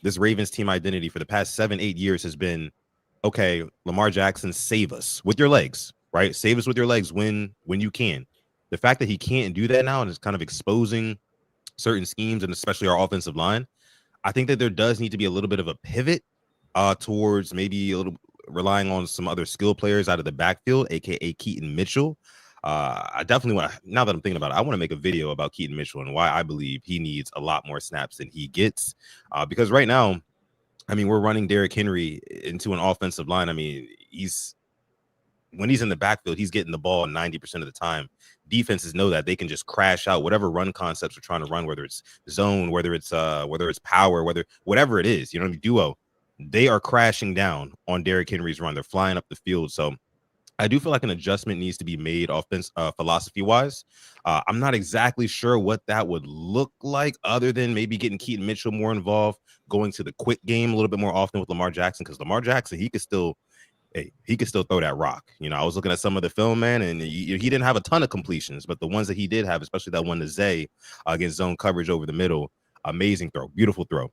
Speaker 2: this Ravens team identity for the past 7-8 years has been, okay, Lamar Jackson, save us with your legs, right? Save us with your legs when you can. The fact that he can't do that now and is kind of exposing certain schemes and especially our offensive line, I think that there does need to be a little bit of a pivot towards maybe a little relying on some other skill players out of the backfield, aka Keaton Mitchell. I definitely want, now that I'm thinking about it, I want to make a video about Keaton Mitchell and why I believe he needs a lot more snaps than he gets. Because right now, I mean, we're running Derrick Henry into an offensive line. I mean, when he's in the backfield, he's getting the ball 90% of the time. Defenses know that they can just crash out whatever run concepts we're trying to run, whether it's zone, whether it's power, whatever it is, duo. They are crashing down on Derrick Henry's run. They're flying up the field. So I do feel like an adjustment needs to be made offense philosophy wise. I'm not exactly sure what that would look like other than maybe getting Keaton Mitchell more involved, going to the quick game a little bit more often with Lamar Jackson, because Lamar Jackson, he could still throw that rock. I was looking at some of the film, man, and he didn't have a ton of completions, but the ones that he did have, especially that one to Zay against zone coverage over the middle, amazing throw, beautiful throw,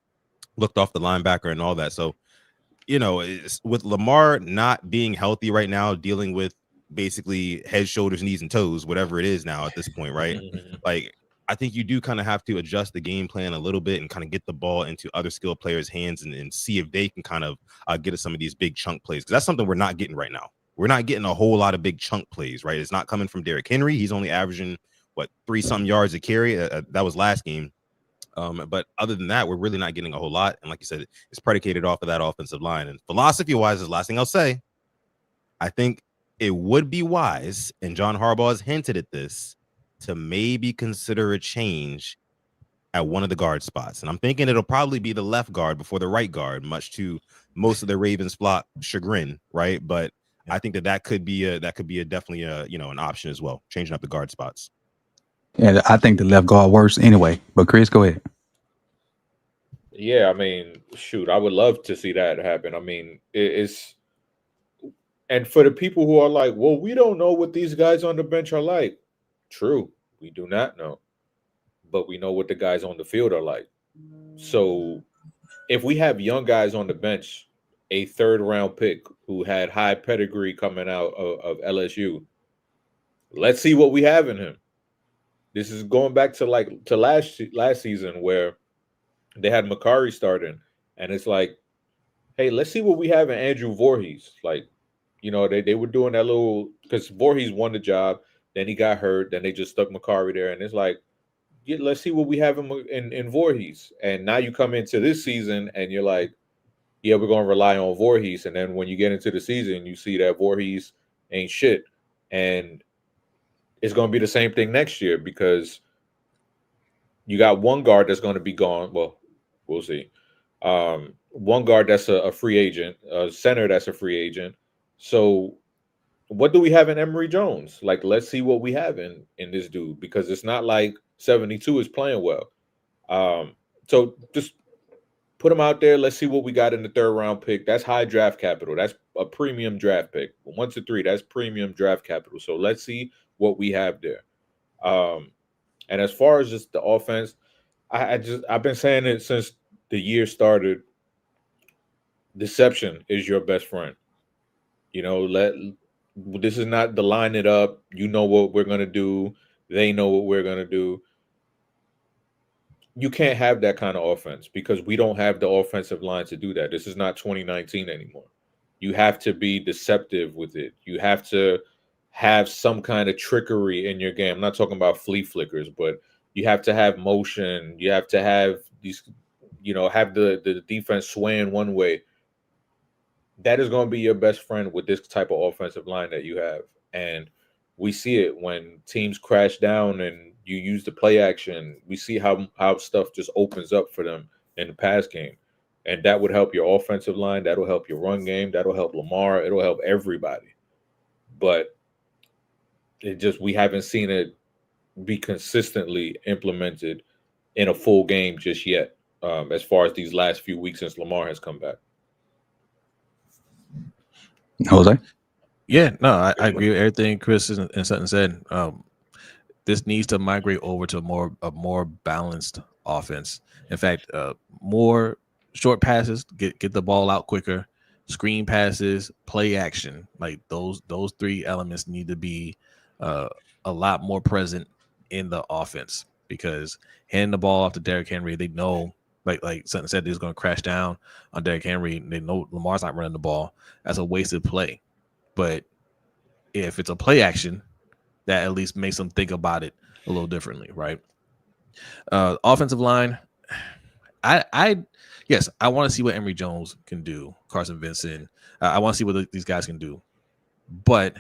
Speaker 2: looked off the linebacker and all that. So, with Lamar not being healthy right now, dealing with basically head, shoulders, knees, and toes, whatever it is now at this point, right? Like, I think you do kind of have to adjust the game plan a little bit and kind of get the ball into other skilled players' hands and see if they can kind of get us some of these big chunk plays. Because that's something we're not getting right now. We're not getting a whole lot of big chunk plays, right? It's not coming from Derrick Henry. He's only averaging, 3-something yards a carry. That was last game. But other than that, we're really not getting a whole lot. And like you said, it's predicated off of that offensive line. And philosophy-wise is the last thing I'll say. I think it would be wise, and John Harbaugh has hinted at this, to maybe consider a change at one of the guard spots. And I'm thinking it'll probably be the left guard before the right guard, much to most of the Ravens flock chagrin, right? But I think that could be definitely an option as well, changing up the guard spots.
Speaker 1: Yeah, I think the left guard worse anyway. But Chris, go ahead.
Speaker 3: Yeah, I mean, shoot, I would love to see that happen. I mean, it's, and for the people who are like, well, we don't know what these guys on the bench are like. True, we do not know, but we know what the guys on the field are like. So if we have young guys on the bench, a 3rd-round pick who had high pedigree coming out of LSU, let's see what we have in him. This is going back to last season where they had Makari starting, and it's like, hey, let's see what we have in Andrew Voorhees. Like, they were doing that little, because Voorhees won the job, then he got hurt, then they just stuck Makari there, and it's like, yeah, let's see what we have in Voorhees. And now you come into this season and you're like, yeah, we're going to rely on Voorhees. And then when you get into the season, you see that Voorhees ain't shit. And it's going to be the same thing next year because you got one guard that's going to be gone. Well, we'll see. one guard that's a free agent, a center that's a free agent. So what do we have in Emory Jones? Like, let's see what we have in this dude, because it's not like 72 is playing well. So just put him out there. Let's see what we got in the third round pick. That's high draft capital. That's a premium draft pick. 1 to 3, that's premium draft capital. So let's see what we have there. And as far as just the offense, I've been saying it since the year started. Deception is your best friend. This is not the line it up. You know what we're gonna do. They know what we're gonna do. You can't have that kind of offense because we don't have the offensive line to do that. This is not 2019 anymore. You have to be deceptive with it. You have to have some kind of trickery in your game. I'm not talking about flea flickers, but you have to have motion. You have to have these, have the defense swaying one way. That is going to be your best friend with this type of offensive line that you have. And we see it when teams crash down and you use the play action. We see how stuff just opens up for them in the pass game. And that would help your offensive line. That'll help your run game. That'll help Lamar. It'll help everybody. But we haven't seen it be consistently implemented in a full game just yet, as far as these last few weeks since Lamar has come back.
Speaker 1: Jose?
Speaker 4: Yeah, no, I agree with everything Chris and Sutton said. This needs to migrate over to a more balanced offense. In fact, more short passes, get the ball out quicker, screen passes, play action. Like those three elements need to be a lot more present in the offense, because handing the ball off to Derrick Henry, they know, like Sutton said, they're going to crash down on Derrick Henry. They know Lamar's not running the ball. That's a wasted play. But if it's a play action, that at least makes them think about it a little differently, right? Offensive line, I want to see what Emory Jones can do, Carson Vincent. I want to see what these guys can do. But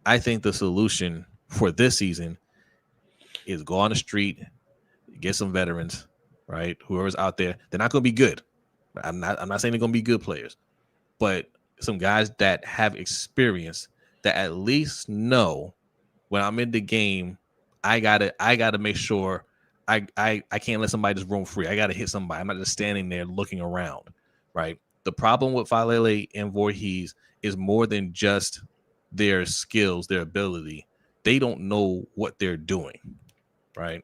Speaker 4: I think the solution for this season is go on the street, get some veterans, right? Whoever's out there, they're not going to be good. I'm not saying they're going to be good players, but some guys that have experience that at least know when I'm in the game, I gotta make sure I can't let somebody just roam free. I gotta hit somebody. I'm not just standing there looking around, right? The problem with Falele and Voorhees is more than just their skills, their ability. They don't know what they're doing, right?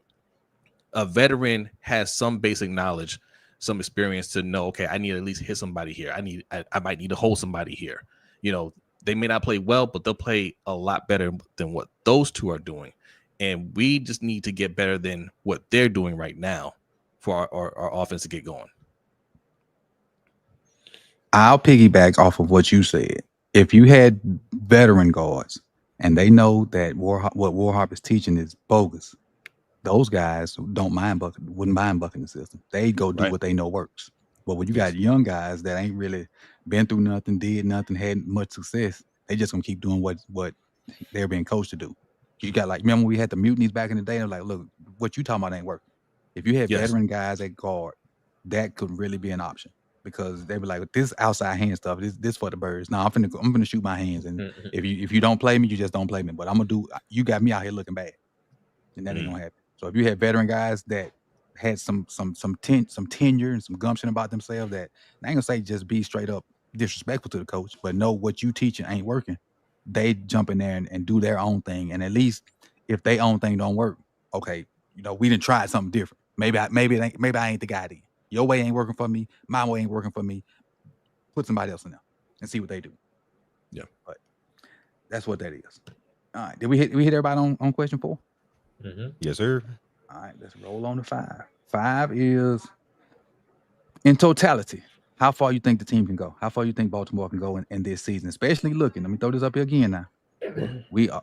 Speaker 4: A veteran has some basic knowledge, some experience to know, okay, I need to at least hit somebody here. I might need to hold somebody here. They may not play well, but they'll play a lot better than what those two are doing. And we just need to get better than what they're doing right now for our offense to get going.
Speaker 1: I'll piggyback off of what you said. If you had veteran guards and they know that what Warhop is teaching is bogus, those guys wouldn't mind bucking the system. They go do what they know works. But when you got young guys that ain't really been through nothing, did nothing, had much success, they just gonna keep doing what they're being coached to do. You got, like, remember we had the mutinies back in the day? They're like, look, what you talking about ain't working. If you had veteran guys at guard, that could really be an option, because they were like, this outside hand stuff, this for the birds. No, I'm finna shoot my hands, and if you don't play me, you just don't play me. But you got me out here looking bad, and that ain't gonna happen. So if you had veteran guys that had some tenure and some gumption about themselves, that I ain't gonna say just be straight up disrespectful to the coach, but know what you teaching ain't working, they jump in there and do their own thing. And at least if their own thing don't work, okay, we done tried something different. Maybe I ain't the guy then. Your way ain't working for me. My way ain't working for me. Put somebody else in there and see what they do.
Speaker 4: Yeah,
Speaker 1: but that's what that is. All right, did we hit everybody on question 4?
Speaker 2: Mm-hmm. Yes, sir.
Speaker 1: All right, let's roll on to 5. 5 is, in totality, how far you think the team can go? How far you think Baltimore can go in this season? Especially looking, let me throw this up here again now.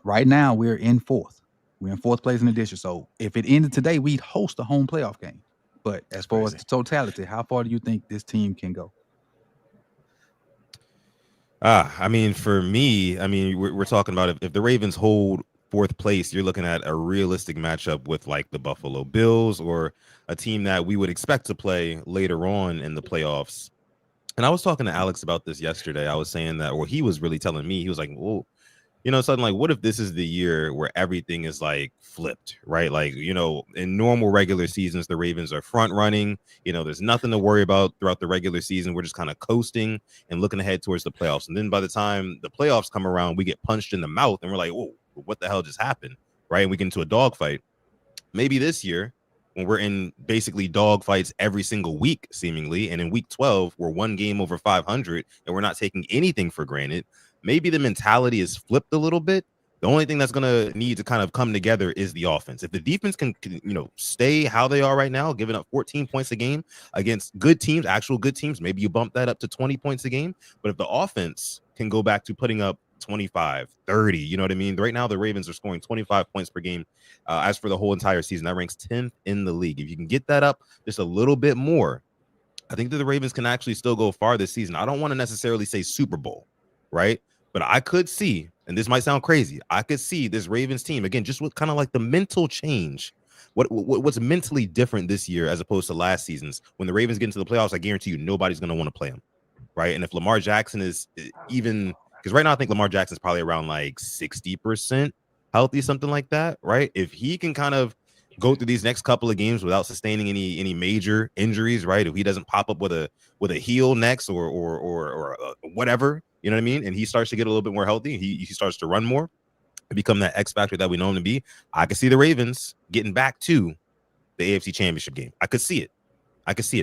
Speaker 1: Right now we're in 4th. We're in 4th place in the district. So if it ended today, we'd host a home playoff game. But as far as the totality, how far do you think this team can go?
Speaker 2: I mean, for me, we're talking about if the Ravens hold 4th place, you're looking at a realistic matchup with like the Buffalo Bills, or a team that we would expect to play later on in the playoffs, And I was talking to Alex about this yesterday. I was saying that, or he was really telling me, he was like, well, something like, what if this is the year where everything is like flipped, right? Like, in normal regular seasons, the Ravens are front running. There's nothing to worry about throughout the regular season. We're just kind of coasting and looking ahead towards the playoffs. And then by the time the playoffs come around, we get punched in the mouth and we're like, whoa, what the hell just happened? Right. And we get into a dogfight. Maybe this year, when we're in basically dog fights every single week, seemingly, and in week 12, we're one game over 500 and we're not taking anything for granted, maybe the mentality is flipped a little bit. The only thing that's going to need to kind of come together is the offense. If the defense can stay how they are right now, giving up 14 points a game against good teams, actual good teams, maybe you bump that up to 20 points a game. But if the offense can go back to putting up 25, 30, you know what I mean? Right now, the Ravens are scoring 25 points per game. As for the whole entire season, that ranks 10th in the league. If you can get that up just a little bit more, I think that the Ravens can actually still go far this season. I don't want to necessarily say Super Bowl, right? But I could see, and this might sound crazy, I could see this Ravens team, again, just with kind of like the mental change. What's mentally different this year as opposed to last season's? When the Ravens get into the playoffs, I guarantee you nobody's going to want to play them, right? And if Lamar Jackson is even, because right now I think Lamar Jackson's probably around like 60% healthy, something like that, right? If he can kind of go through these next couple of games without sustaining any major injuries, right? If he doesn't pop up with a heel next or whatever, you know what I mean? And he starts to get a little bit more healthy, he starts to run more and become that X factor that we know him to be. I could see the Ravens getting back to the AFC Championship game. I could see it.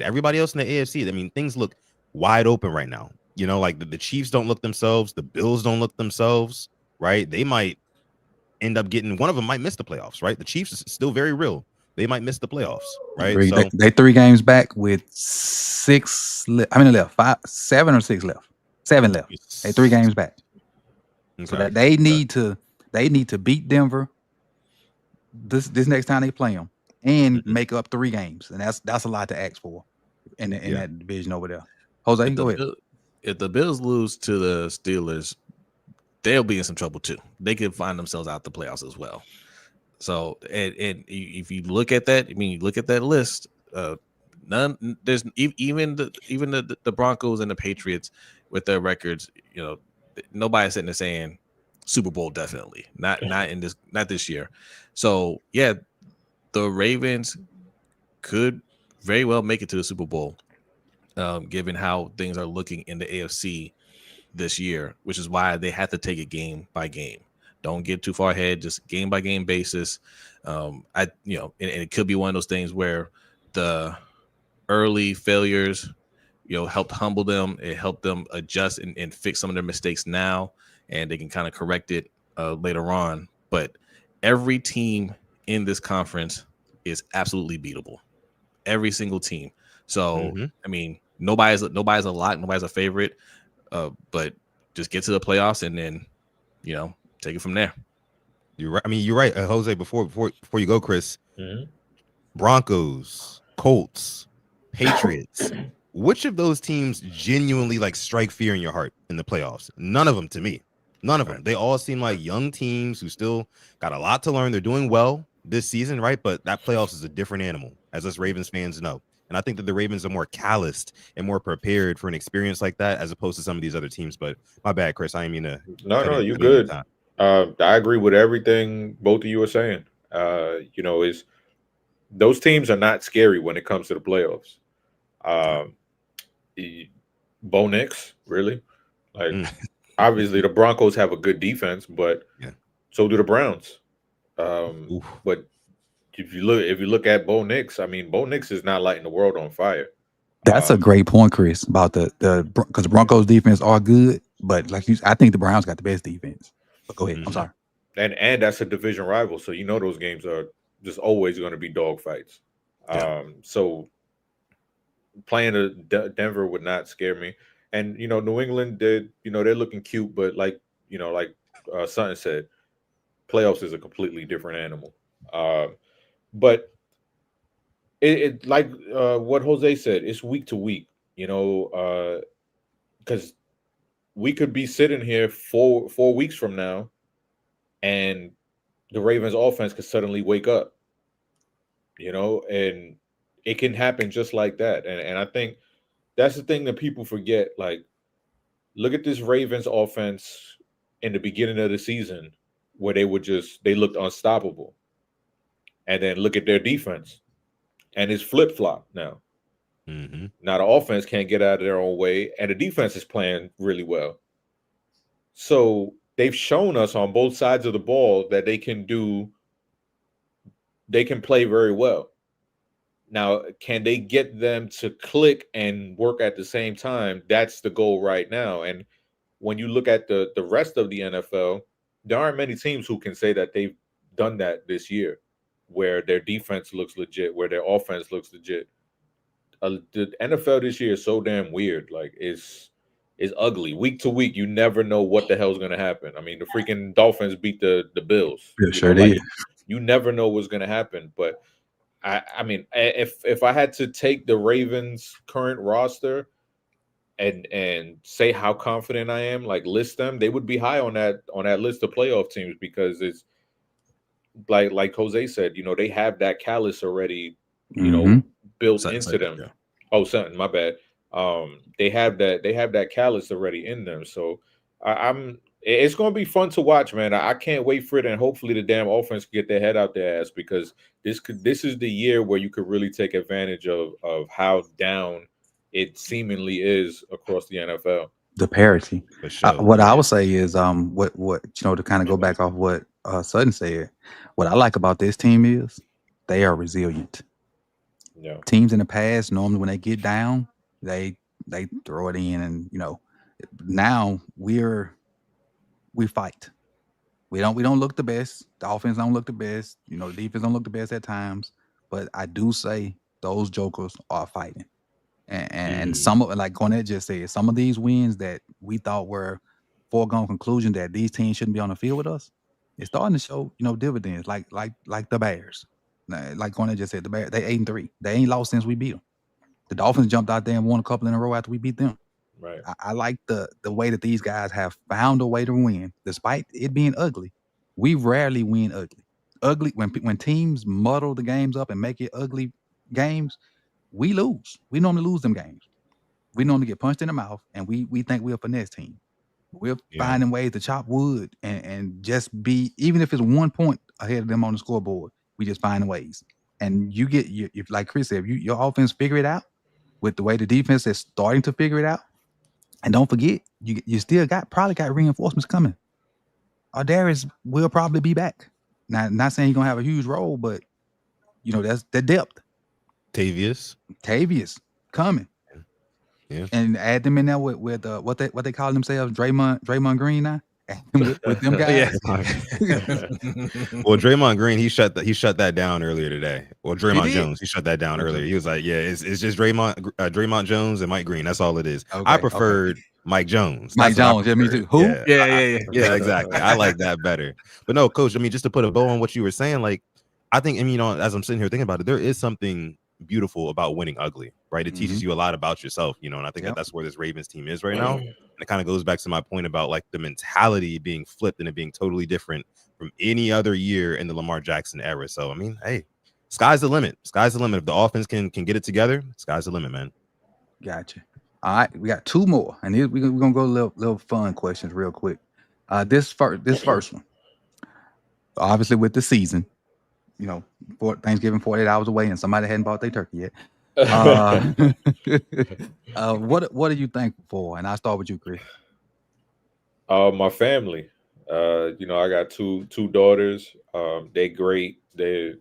Speaker 2: Everybody else in the AFC, I mean, things look wide open right now. Like the Chiefs don't look themselves, the Bills don't look themselves, right? They might end up getting, one of them might miss the playoffs, right? The Chiefs is still very real. They might miss the playoffs, right?
Speaker 1: Agreed.
Speaker 2: So
Speaker 1: They 3 games back with 6 how many left? 7 or 6 left. 7 left. They 3 games back.
Speaker 2: okay.
Speaker 1: So that they need to beat Denver this next time they play them and make up 3 games. And that's a lot to ask for in that division over there. Jose, go ahead.
Speaker 4: If the Bills lose to the Steelers, they'll be in some trouble too. They could find themselves out the playoffs as well. So, and if you look at that, I mean, you look at that list. There's even the Broncos and the Patriots with their records. Nobody's sitting there saying Super Bowl definitely not this year. So yeah, the Ravens could very well make it to the Super Bowl, given how things are looking in the AFC this year, which is why they have to take it game by game. Don't get too far ahead, just game by game basis. And it could be one of those things where the early failures, helped humble them. It helped them adjust and fix some of their mistakes now, and they can kind of correct it later on. But every team in this conference is absolutely beatable. Every single team. So I mean, nobody's a lock, nobody's a favorite. But just get to the playoffs and then, take it from there.
Speaker 2: You're right. I mean, you're right, Jose. Before you go, Chris, Broncos, Colts, Patriots. Which of those teams genuinely like strike fear in your heart in the playoffs? None of them to me. None of them. They all seem like young teams who still got a lot to learn. They're doing well this season, right? But that playoffs is a different animal, as us Ravens fans know. And I think that the Ravens are more calloused and more prepared for an experience like that as opposed to some of these other teams. But my bad, Chris. I didn't mean to.
Speaker 3: No, you good. I agree with everything both of you are saying. Is those teams are not scary when it comes to the playoffs. Bo Nix, really? Like, obviously the Broncos have a good defense, but so do the Browns. But if you look at Bo Nix, I mean, Bo Nix is not lighting the world on fire.
Speaker 1: That's a great point, Chris, about the because the Broncos defense are good, but I think the Browns got the best defense. But go ahead. I'm sorry.
Speaker 3: And that's a division rival, so those games are just always going to be dogfights. So playing Denver would not scare me. And New England did. They're looking cute, but like Sutton said, playoffs is a completely different animal. But it like what Jose said, it's week to week, because we could be sitting here 4 weeks from now and the Ravens offense could suddenly wake up, and it can happen just like that. And I think that's the thing that people forget. Like, look at this Ravens offense in the beginning of the season, where they looked unstoppable, and then look at their defense, and it's flip flop now.
Speaker 2: Mm-hmm.
Speaker 3: Now the offense can't get out of their own way, and the defense is playing really well. So they've shown us on both sides of the ball that they can play very well. Now, can they get them to click and work at the same time? That's the goal right now. And when you look at the rest of the NFL, there aren't many teams who can say that they've done that this year, where their defense looks legit, where their offense looks legit. The NFL this year is so damn weird. Like, it's ugly. Week to week, you never know what the hell's gonna happen. I mean, the freaking Dolphins beat the Bills.
Speaker 1: Yeah,
Speaker 3: You know,
Speaker 1: sure
Speaker 3: like,
Speaker 1: did.
Speaker 3: you never know what's gonna happen. But I mean, if I had to take the Ravens' current roster and say how confident I am, like list them, they would be high on that list of playoff teams, because it's like Jose said, they have that callus already,
Speaker 1: Mm-hmm.
Speaker 3: built
Speaker 4: So,
Speaker 3: into them.
Speaker 4: yeah.
Speaker 3: Oh, something, my bad. They have that callus already in them. So it's gonna be fun to watch, man. I can't wait for it, and hopefully the damn offense can get their head out their ass, because this is the year where you could really take advantage of how down it seemingly is across the NFL.
Speaker 1: The parity.
Speaker 2: For sure.
Speaker 1: What I
Speaker 2: Yeah.
Speaker 1: would say is what to kind of go back off what Sutton said. What I like about this team is they are resilient.
Speaker 3: Yeah.
Speaker 1: Teams in the past normally when they get down, they throw it in, and now we fight. We don't look the best. The offense don't look the best. The defense don't look the best at times. But I do say those jokers are fighting. And some of, like Cornette just said, some of these wins that we thought were foregone conclusion that these teams shouldn't be on the field with us, it's starting to show, dividends. Like the Bears, like Cornette just said, the Bears, they 8-3. They ain't lost since we beat them. The Dolphins jumped out there and won a couple in a row after we beat them.
Speaker 3: Right.
Speaker 1: I like the way that these guys have found a way to win, despite it being ugly. We rarely win ugly. Ugly when teams muddle the games up and make it ugly games, we lose. We normally lose them games. We normally get punched in the mouth, and we think we're a finesse team. We're finding ways to chop wood and just be, even if it's 1 point ahead of them on the scoreboard, we just find ways. And you get, if like Chris said, if your offense figure it out with the way the defense is starting to figure it out, and don't forget, you still probably got reinforcements coming. Darius will probably be back. Now, not saying he's gonna have a huge role, but that's the depth. Tavius coming.
Speaker 2: Yeah.
Speaker 1: And add them in there with what they call themselves, Draymond Green now. with them guys.
Speaker 2: Well, Draymond Green, he shut that down earlier today. Well, Draymond Jones, he shut that down earlier. He was like, "Yeah, it's just Draymond Jones and Mike Green. That's all it is." Okay, I preferred Mike Jones.
Speaker 1: Mike Jones, yeah, me too. Who?
Speaker 2: Yeah, exactly. I like that better. But no, Coach. I mean, just to put a bow on what you were saying, like, I think, as I'm sitting here thinking about it, there is something beautiful about winning ugly, right? It teaches you a lot about yourself, and I think that's where this Ravens team is right now. And it kind of goes back to my point about like the mentality being flipped and it being totally different from any other year in the Lamar Jackson era. So I mean, hey, sky's the limit. Sky's the limit. If the offense can get it together, sky's the limit, man.
Speaker 1: Gotcha. All right, we got two more, and we're gonna go little fun questions real quick. This first one, obviously with the season, for Thanksgiving 48 hours away, and somebody hadn't bought their turkey yet. What are you thankful for? And I'll start with you, Chris.
Speaker 3: My family. I got two daughters. They're great. They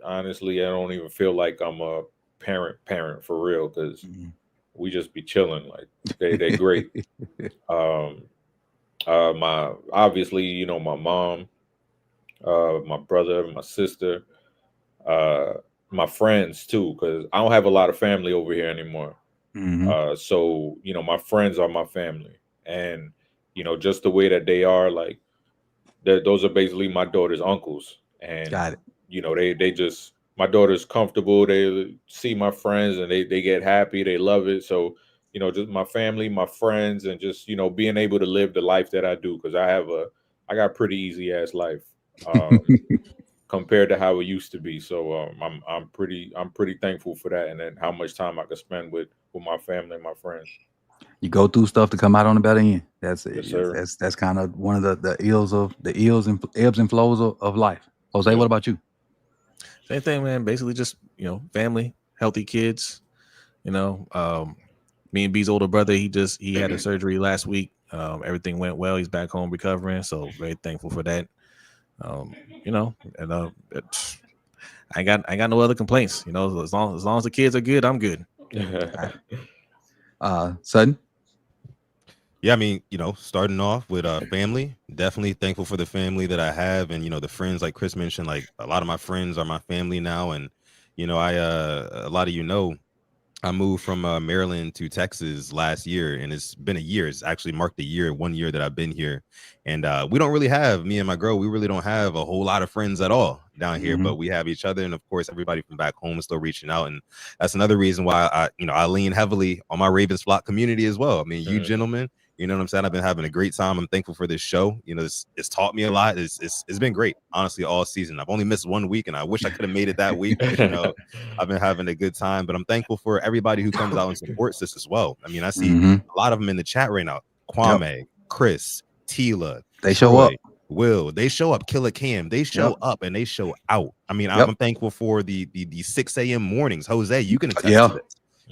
Speaker 3: honestly, I don't even feel like I'm a parent for real, because we just be chilling. Like they're great. My obviously, my mom, my brother, my sister, my friends too, because I don't have a lot of family over here anymore. So my friends are my family, and just the way that they are, like those are basically my daughter's uncles, and
Speaker 1: got it.
Speaker 3: They just, my daughter's comfortable. They see my friends and they get happy. They love it. So just my family, my friends, and just being able to live the life that I do, because I got a pretty easy ass life. compared to how it used to be. So I'm pretty thankful for that, and then how much time I could spend with my family and my friends.
Speaker 1: You go through stuff to come out on the better end. That's it.
Speaker 3: Yes, sir.
Speaker 1: That's kind of one of the ills and ebbs and flows of life. Jose,
Speaker 3: Yeah.
Speaker 1: what about you?
Speaker 4: Same thing, man. Basically, just family, healthy kids. Me and B's older brother, he had a surgery last week. Everything went well. He's back home recovering, so very thankful for that. I got no other complaints. As long as the kids are good, I'm good.
Speaker 1: Sutton?
Speaker 2: Yeah, I mean, starting off with family, definitely thankful for the family that I have, and the friends, like Chris mentioned, like a lot of my friends are my family now, and a lot of I moved from Maryland to Texas last year, and it's been a year. It's actually marked 1 year that I've been here, and we don't really have, me and my girl, we really don't have a whole lot of friends at all down here, but we have each other, and of course, everybody from back home is still reaching out, and that's another reason why I lean heavily on my Ravens flock community as well. I mean, you gentlemen. You know what I'm saying? I've been having a great time. I'm thankful for this show. It's taught me a lot. It's been great, honestly, all season. I've only missed 1 week, and I wish I could have made it that week. But, I've been having a good time. But I'm thankful for everybody who comes out and supports this as well. I mean, I see a lot of them in the chat right now. Kwame, Chris, Tila,
Speaker 1: they show up.
Speaker 2: Will, they show up. Killer Cam, they show up and they show out. I mean, I'm thankful for the 6 a.m. mornings. Jose, you can attest to this.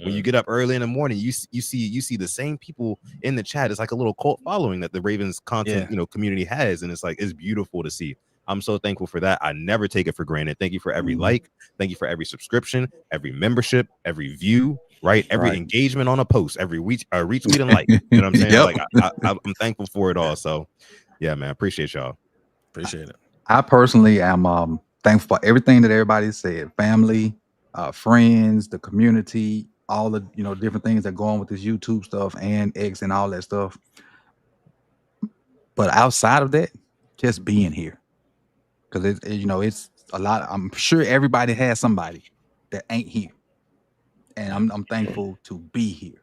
Speaker 2: When you get up early in the morning, you see the same people in the chat. It's like a little cult following that the Ravens content community has, and it's beautiful to see. I'm so thankful for that. I never take it for granted. Thank you for every like. Thank you for every subscription, every membership, every view, right? Every engagement on a post, every retweet and like. You know what I'm saying? Like I'm thankful for it all. So yeah, man, appreciate y'all.
Speaker 4: Appreciate it.
Speaker 1: I personally am thankful for everything that everybody said. Family, friends, the community, all the different things that go on with this YouTube stuff and X and all that stuff. But outside of that, just being here, because it's a lot. I'm sure everybody has somebody that ain't here, and I'm thankful to be here.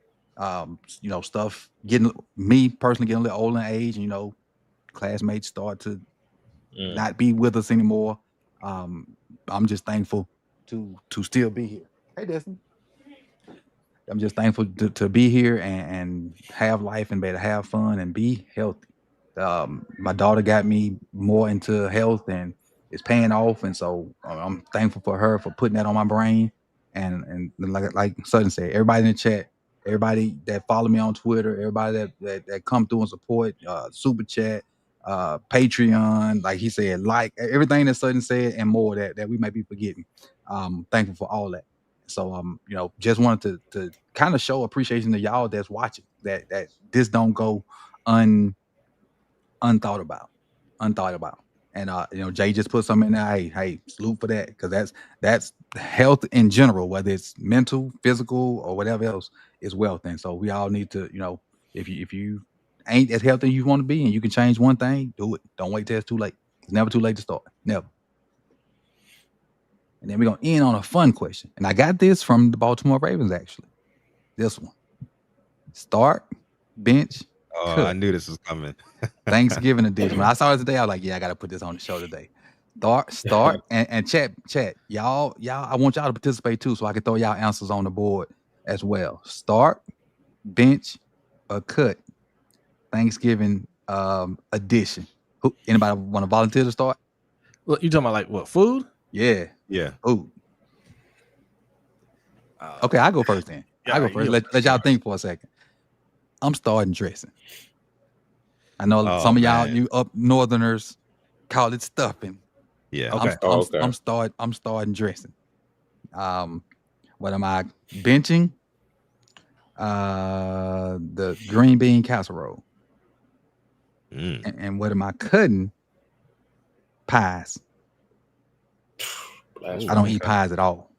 Speaker 1: Stuff me personally getting a little older in age, and classmates start to not be with us anymore. I'm just thankful to still be here. Hey, Destiny. I'm just thankful to be here and have life and be able to have fun and be healthy. My daughter got me more into health and it's paying off, and so I'm thankful for her for putting that on my brain. And like Sutton said, everybody in the chat, everybody that follow me on Twitter, everybody that come through and support, super chat, Patreon, like he said, like everything that Sutton said and more that we might be forgetting. Thankful for all that. So just wanted to kind of show appreciation to y'all that's watching, that this don't go unthought about. And Jay just put something in there. Hey, salute for that, because that's health in general, whether it's mental, physical, or whatever else, is wealth. And so we all need to, if you ain't as healthy as you want to be and you can change one thing, do it. Don't wait till it's too late. It's never too late to start. Never. And then we're going to end on a fun question. And I got this from the Baltimore Ravens, actually. This one. Start, bench,
Speaker 2: cut. I knew this was coming.
Speaker 1: Thanksgiving edition. When I saw it today, I was like, yeah, I got to put this on the show today. Start, and chat. Y'all, I want y'all to participate too, so I can throw y'all answers on the board as well. Start, bench, or cut. Thanksgiving edition. Anybody want to volunteer to start?
Speaker 4: Well, you talking about like what, food?
Speaker 1: Yeah. Food. Okay, I go first then. I go first. Let y'all think for a second. I'm starting dressing. I know some of y'all, you up northerners, call it stuffing.
Speaker 2: Yeah.
Speaker 1: Okay. I'm starting dressing. What am I benching? The green bean casserole. And what am I cutting? Pies.
Speaker 3: Blasphemy.
Speaker 1: I don't eat pies at all.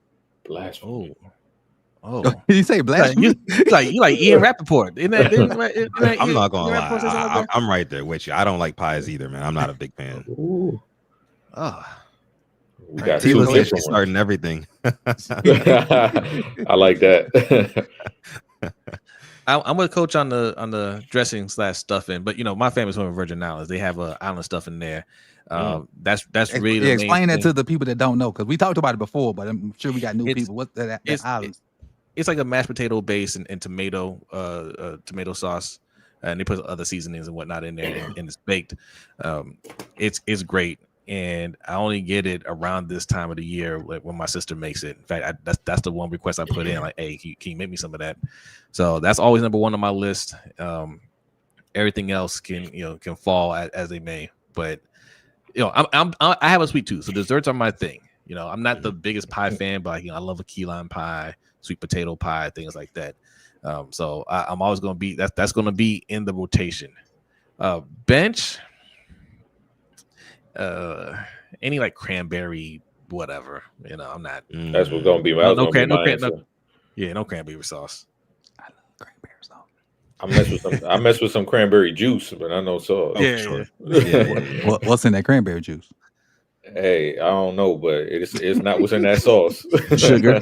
Speaker 3: Blasphemy.
Speaker 4: Oh.
Speaker 1: Did you say blasphemy?
Speaker 4: You like Ian Rappaport.
Speaker 2: I'm not gonna lie. I'm right there with you. I don't like pies either, man. I'm not a big fan.
Speaker 3: Ooh. We got
Speaker 2: Tila said she's starting everything.
Speaker 3: I like that.
Speaker 4: I'm with Coach on the dressing / stuffing, but my family's from Virgin Islands. They have a island stuffing there. That's really the main
Speaker 1: explain that
Speaker 4: thing.
Speaker 1: to the people that don't know, because we talked about it before, but I'm sure we got new people. What's that island?
Speaker 4: It's like a mashed potato base and tomato sauce, and they put other seasonings and whatnot in there, and it's baked. It's great, and I only get it around this time of the year, like when my sister makes it. In fact, that's the one request I put in, like, hey, can you make me some of that? So that's always number one on my list. Everything else can fall as they may, but I have a sweet tooth, so desserts are my thing. I'm not the biggest pie fan, but I love a key lime pie, sweet potato pie, things like that. So I'm always going to be that's going to be in the rotation. Bench, any like cranberry, whatever. I'm not.
Speaker 3: That's what's going to be my
Speaker 4: no cranberry sauce.
Speaker 1: I love cranberry sauce.
Speaker 3: I mess with some cranberry juice, but I know sauce.
Speaker 4: Yeah.
Speaker 1: What's in that cranberry juice?
Speaker 3: Hey, I don't know, but it's not what's in that sauce.
Speaker 4: Sugar.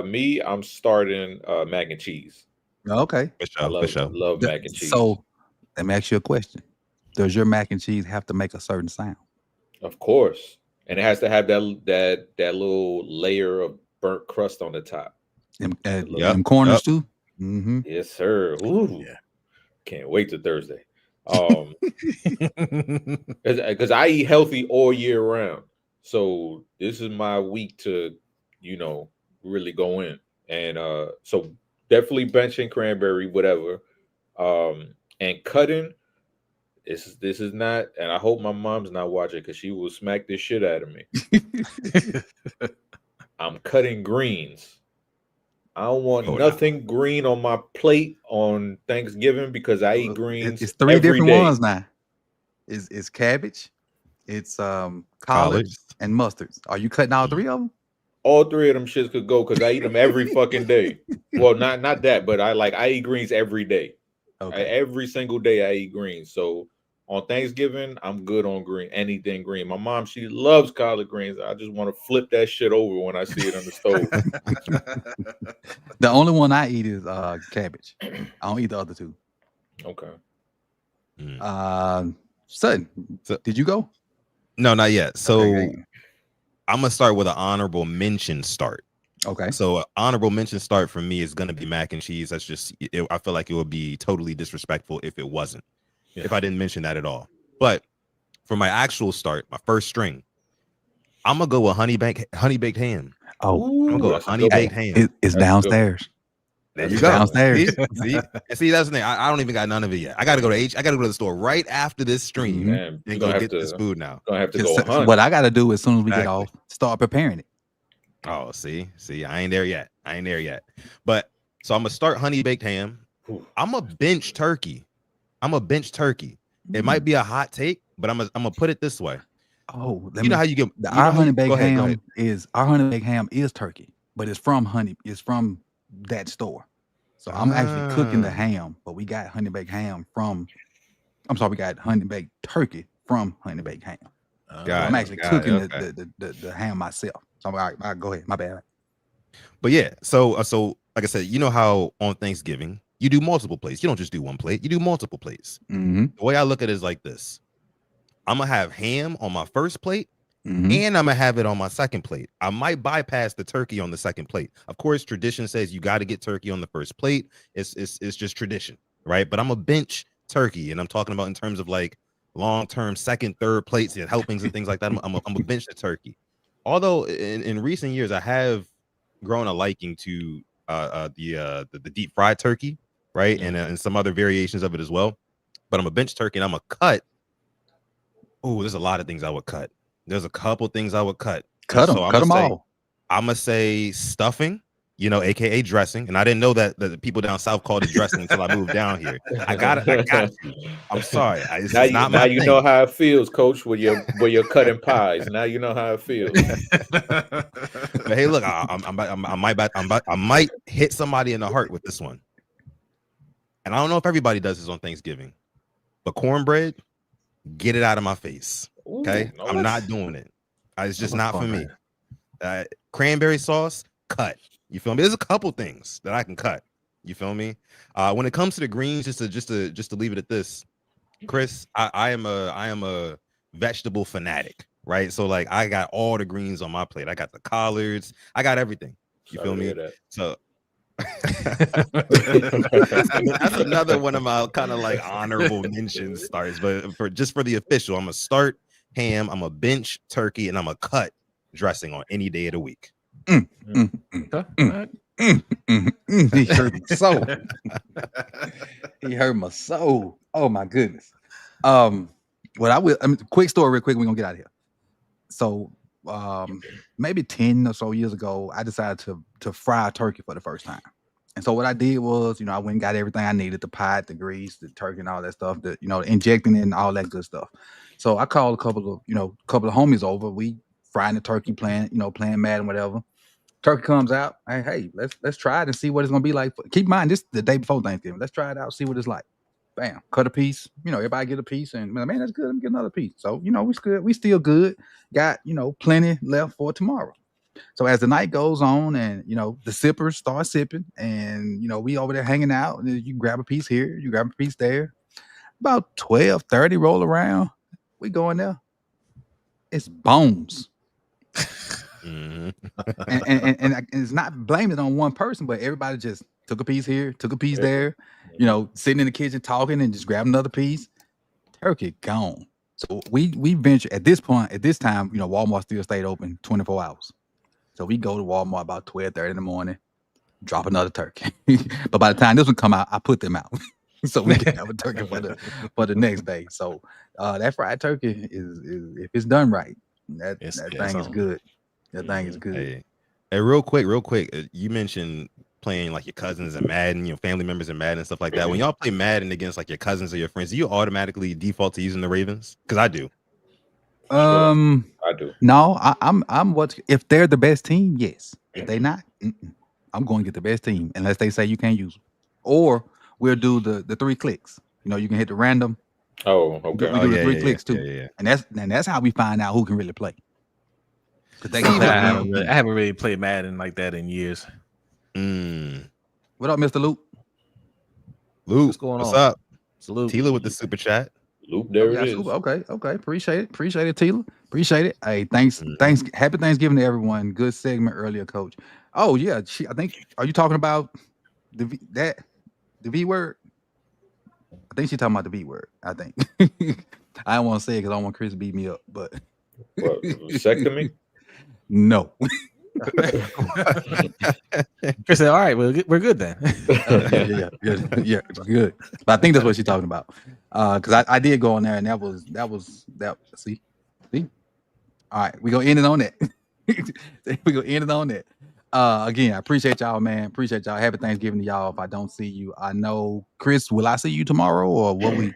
Speaker 3: Me, I'm starting mac and cheese.
Speaker 1: Okay.
Speaker 3: I love mac and cheese.
Speaker 1: So let me ask you a question. Does your mac and cheese have to make a certain sound?
Speaker 3: Of course. And it has to have that little layer of burnt crust on the top.
Speaker 1: Them corners too? Mm-hmm.
Speaker 3: Yes, sir. Ooh. Yeah. Can't wait till Thursday. Because I eat healthy all year round. So this is my week to, really go in. And so definitely benching cranberry, whatever. And cutting, this is not, and I hope my mom's not watching because she will smack this shit out of me. I'm cutting greens. I don't want nothing green on my plate on Thanksgiving because I eat greens.
Speaker 1: It's three different ones now. It's cabbage, it's collards, and mustards. Are you cutting all three of them?
Speaker 3: All three of them shits could go because I eat them every fucking day. Well, not that, but I eat greens every day. Okay. Every single day I eat greens. So on Thanksgiving, I'm good on green, anything green. My mom, she loves collard greens. I just want to flip that shit over when I see it on the stove.
Speaker 1: The only one I eat is cabbage. I don't eat the other two.
Speaker 3: Okay.
Speaker 1: Sutton, did you go?
Speaker 2: No, not yet. So I'm gonna start with an honorable mention start.
Speaker 1: Okay.
Speaker 2: So honorable mention start for me is gonna be mac and cheese. That's just I feel like it would be totally disrespectful if it wasn't. If I didn't mention that at all. But for my actual start, my first string, I'm gonna go with honey baked ham.
Speaker 1: Oh,
Speaker 2: I'm gonna go with honey baked ham.
Speaker 1: It's downstairs.
Speaker 2: There you go.
Speaker 1: Downstairs.
Speaker 2: See, that's the thing. I don't even got none of it yet. I gotta go to the store right after this stream and go get this food now.
Speaker 3: Gonna have to go.
Speaker 1: What I gotta do as soon as we get off, start preparing it.
Speaker 2: Oh, see, I ain't there yet. But so I'm gonna start honey baked ham. I'm a bench turkey. It might be a hot take, but I'm gonna put it this way.
Speaker 1: Oh,
Speaker 2: how you get
Speaker 1: our honey baked ham is turkey, but it's from that store. So I'm actually cooking the ham, but we got honey baked ham we got honey baked turkey from honey baked ham. I'm actually cooking the ham myself. So all right, go ahead. My bad.
Speaker 2: But yeah, so like I said, how on Thanksgiving you do multiple plates. You don't just do one plate. You do multiple plates.
Speaker 1: Mm-hmm.
Speaker 2: The way I look at it is like this. I'm going to have ham on my first plate, and I'm going to have it on my second plate. I might bypass the turkey on the second plate. Of course, tradition says you got to get turkey on the first plate. It's just tradition, right? But I'm a bench turkey, and I'm talking about in terms of like long-term second, third plates and helpings and things like that. I'm a bench the turkey. Although in recent years, I have grown a liking to the deep fried turkey, right? And some other variations of it as well. But I'm a bench turkey and I'm a cut. Oh, there's a lot of things I would cut. There's a couple things I would cut.
Speaker 1: Cut them all.
Speaker 2: I'm gonna say stuffing, aka dressing. And I didn't know that the people down south called it dressing until I moved down here. I got you. I'm sorry.
Speaker 3: Now you know how it feels, Coach, when you're cutting pies. Now you know how it feels.
Speaker 2: But hey, look, I might hit somebody in the heart with this one. And I don't know if everybody does this on Thanksgiving, but cornbread, get it out of my face. Okay. I'm not doing it. It's just not for me. Cranberry sauce, cut. You feel me? There's a couple things that I can cut. You feel me? When it comes to the greens, just to leave it at this, Chris, I am a vegetable fanatic, right? So like I got all the greens on my plate. I got the collards, I got everything. You feel me? So that's another one of my kind of like honorable mention starts. But for the official, I'm gonna start ham, I'm a bench turkey, and I'm a cut dressing on any day of the week.
Speaker 1: He hurt my soul. He hurt my soul. Oh my goodness. What I will, quick story, real quick. We're gonna get out of here. So, maybe 10 or so years ago, I decided to fry a turkey for the first time. And so what I did was, I went and got everything I needed: the pot, the grease, the turkey, and all that stuff. Injecting it and all that good stuff. So I called a couple of homies over. We frying the turkey, playing Madden, whatever. Turkey comes out. Hey, let's try it and see what it's gonna be like. Keep in mind, this is the day before Thanksgiving. Let's try it out, see what it's like. Bam, cut a piece. Everybody get a piece, and man, that's good. Let me get another piece. So we still good. Got plenty left for tomorrow. So as the night goes on, and the sippers start sipping, and we over there hanging out, and you grab a piece here, you grab a piece there. About 12:30 roll around, we go in there. It's bones. and it's not blaming it on one person, but everybody just took a piece here, took a piece there, sitting in the kitchen talking and just grab another piece. Turkey gone. So we venture at this time, Walmart still stayed open 24 hours. So we go to Walmart about 12:30 in the morning, drop another turkey. But by the time this one come out, I put them out. So we can have a turkey for the next day. So that fried turkey is if it's done right, that thing is good. That thing is good.
Speaker 2: Hey, real quick, you mentioned playing like your cousins and Madden, family members and Madden and stuff like that. When y'all play Madden against like your cousins or your friends, do you automatically default to using the Ravens? Because I do.
Speaker 3: I do.
Speaker 1: No, I'm what if they're the best team? Yes. If they not, I'm going to get the best team unless they say you can't use them. Or we'll do the 3 clicks. You can hit the random.
Speaker 3: Oh, okay.
Speaker 1: We do the 3 clicks too.
Speaker 2: Yeah.
Speaker 1: And that's how we find out who can really play.
Speaker 4: I haven't really played Madden like that in years.
Speaker 1: What up, Mr. Luke?
Speaker 2: What's going on? What's up?
Speaker 4: Salute.
Speaker 2: Tila with the super chat.
Speaker 3: Luke, there it is.
Speaker 1: Okay. Appreciate it, Tila. Appreciate it. Hey, thanks. Happy Thanksgiving to everyone. Good segment earlier, Coach. Oh yeah, I think. Are you talking about the V word? I think she's talking about the V word. I think. I don't want to say it because I don't want Chris to beat me up, but
Speaker 3: what, vasectomy?
Speaker 1: No.
Speaker 4: Chris said, "All right, we're good then."
Speaker 1: Yeah, good. But I think that's what she's talking about. Because I did go on there, and that was. See. All right, we gonna end it on that. Again, I appreciate y'all, man. Appreciate y'all. Happy Thanksgiving to y'all. If I don't see you, I know, Chris. Will I see you tomorrow, or what?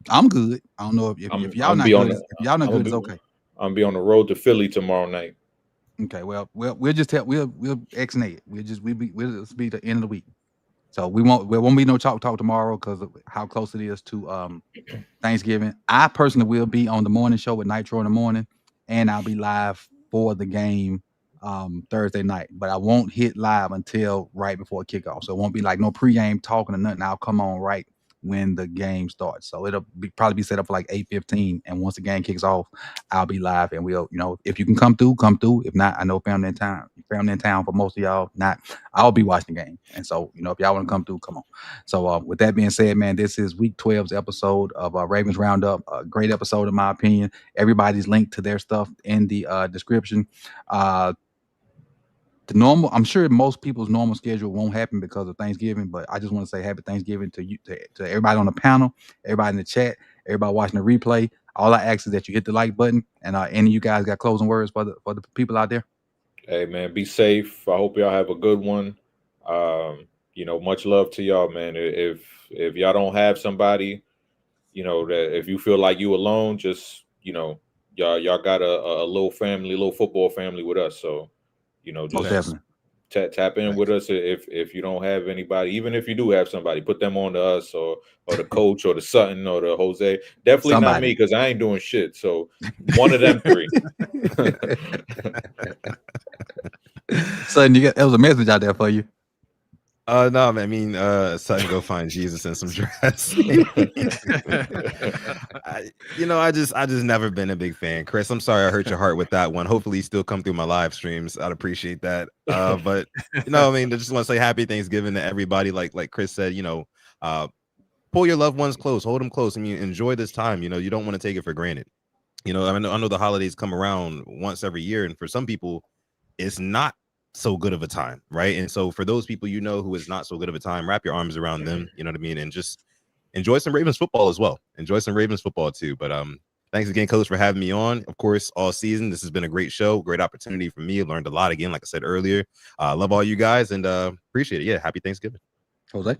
Speaker 1: I'm good. I don't know if y'all not good. If y'all not good, it's okay.
Speaker 3: I'm gonna be on the road to Philly tomorrow night.
Speaker 1: Okay, well, we'll just tell we'll ex-nate it. We'll just be the end of the week. So there won't be no talk tomorrow because of how close it is to Thanksgiving. I personally will be on the morning show with Nitro in the morning, and I'll be live for the game Thursday night. But I won't hit live until right before kickoff. So it won't be like no pregame talking or nothing. I'll come on right when the game starts. So it'll probably be set up for like 8:15. And once the game kicks off, I'll be live, and we'll, if you can come through, come through. If not, I know family in town for most of y'all. Not, I'll be watching the game. And so, if y'all want to come through, come on. So with that being said, man, this is week 12's episode of Ravens Roundup. A great episode in my opinion. Everybody's linked to their stuff in the description. I'm sure most people's normal schedule won't happen because of Thanksgiving, but I just want to say happy Thanksgiving to you, to everybody on the panel, everybody in the chat, everybody watching the replay. All I ask is that you hit the like button, and any of you guys got closing words for the people out there?
Speaker 3: Hey man, be safe. I hope y'all have a good one. Much love to y'all, man. If y'all don't have somebody, that if you feel like you alone, just y'all got a little football family with us. So just tap in with us if you don't have anybody. Even if you do have somebody, put them on to us or the coach or the Sutton or the Jose. Definitely not me, because I ain't doing shit. So one of them 3.
Speaker 1: Son, it was a message out there for you.
Speaker 2: No, man, I mean, Sutton go find Jesus in some dress. I just never been a big fan. Chris, I'm sorry I hurt your heart with that one. Hopefully you still come through my live streams. I'd appreciate that. But I mean, I just want to say happy Thanksgiving to everybody. Like Chris said, pull your loved ones close, hold them close. I mean, enjoy this time. You don't want to take it for granted. I know the holidays come around once every year, and for some people, it's not so good of a time, right? And so for those people who is not so good of a time, wrap your arms around them, you know what I mean, and just enjoy some Ravens football as well. Enjoy some Ravens football too. But thanks again, Coach, for having me on. Of course, all season, this has been a great show, great opportunity for me. Learned a lot again, like I said earlier. Love all you guys and appreciate it. Yeah, happy Thanksgiving.
Speaker 1: Jose?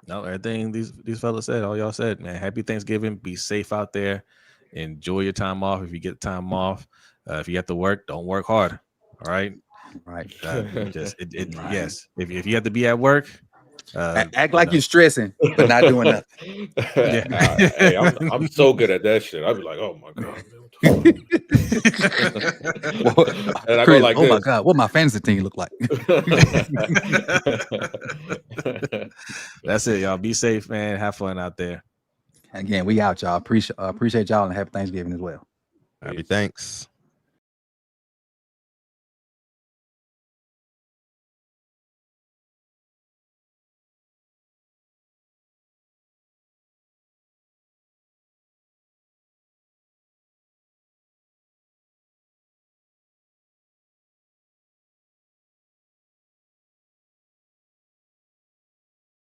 Speaker 4: No, everything these fellas said, all y'all said, man. Happy Thanksgiving. Be safe out there. Enjoy your time off if you get time off. If you have to work, don't work hard. All right.
Speaker 1: Right.
Speaker 4: Yes. If you have to be at work,
Speaker 1: act like you're stressing, but not doing nothing.
Speaker 3: Hey, I'm so good at that shit. I'd be like, oh my god. And I
Speaker 1: Chris,
Speaker 3: go like,
Speaker 1: my god, what my fantasy team look like?
Speaker 4: That's it, y'all. Be safe, man. Have fun out there.
Speaker 1: Again, we out, y'all. Appreciate y'all and happy Thanksgiving as well.
Speaker 2: Happy thanks.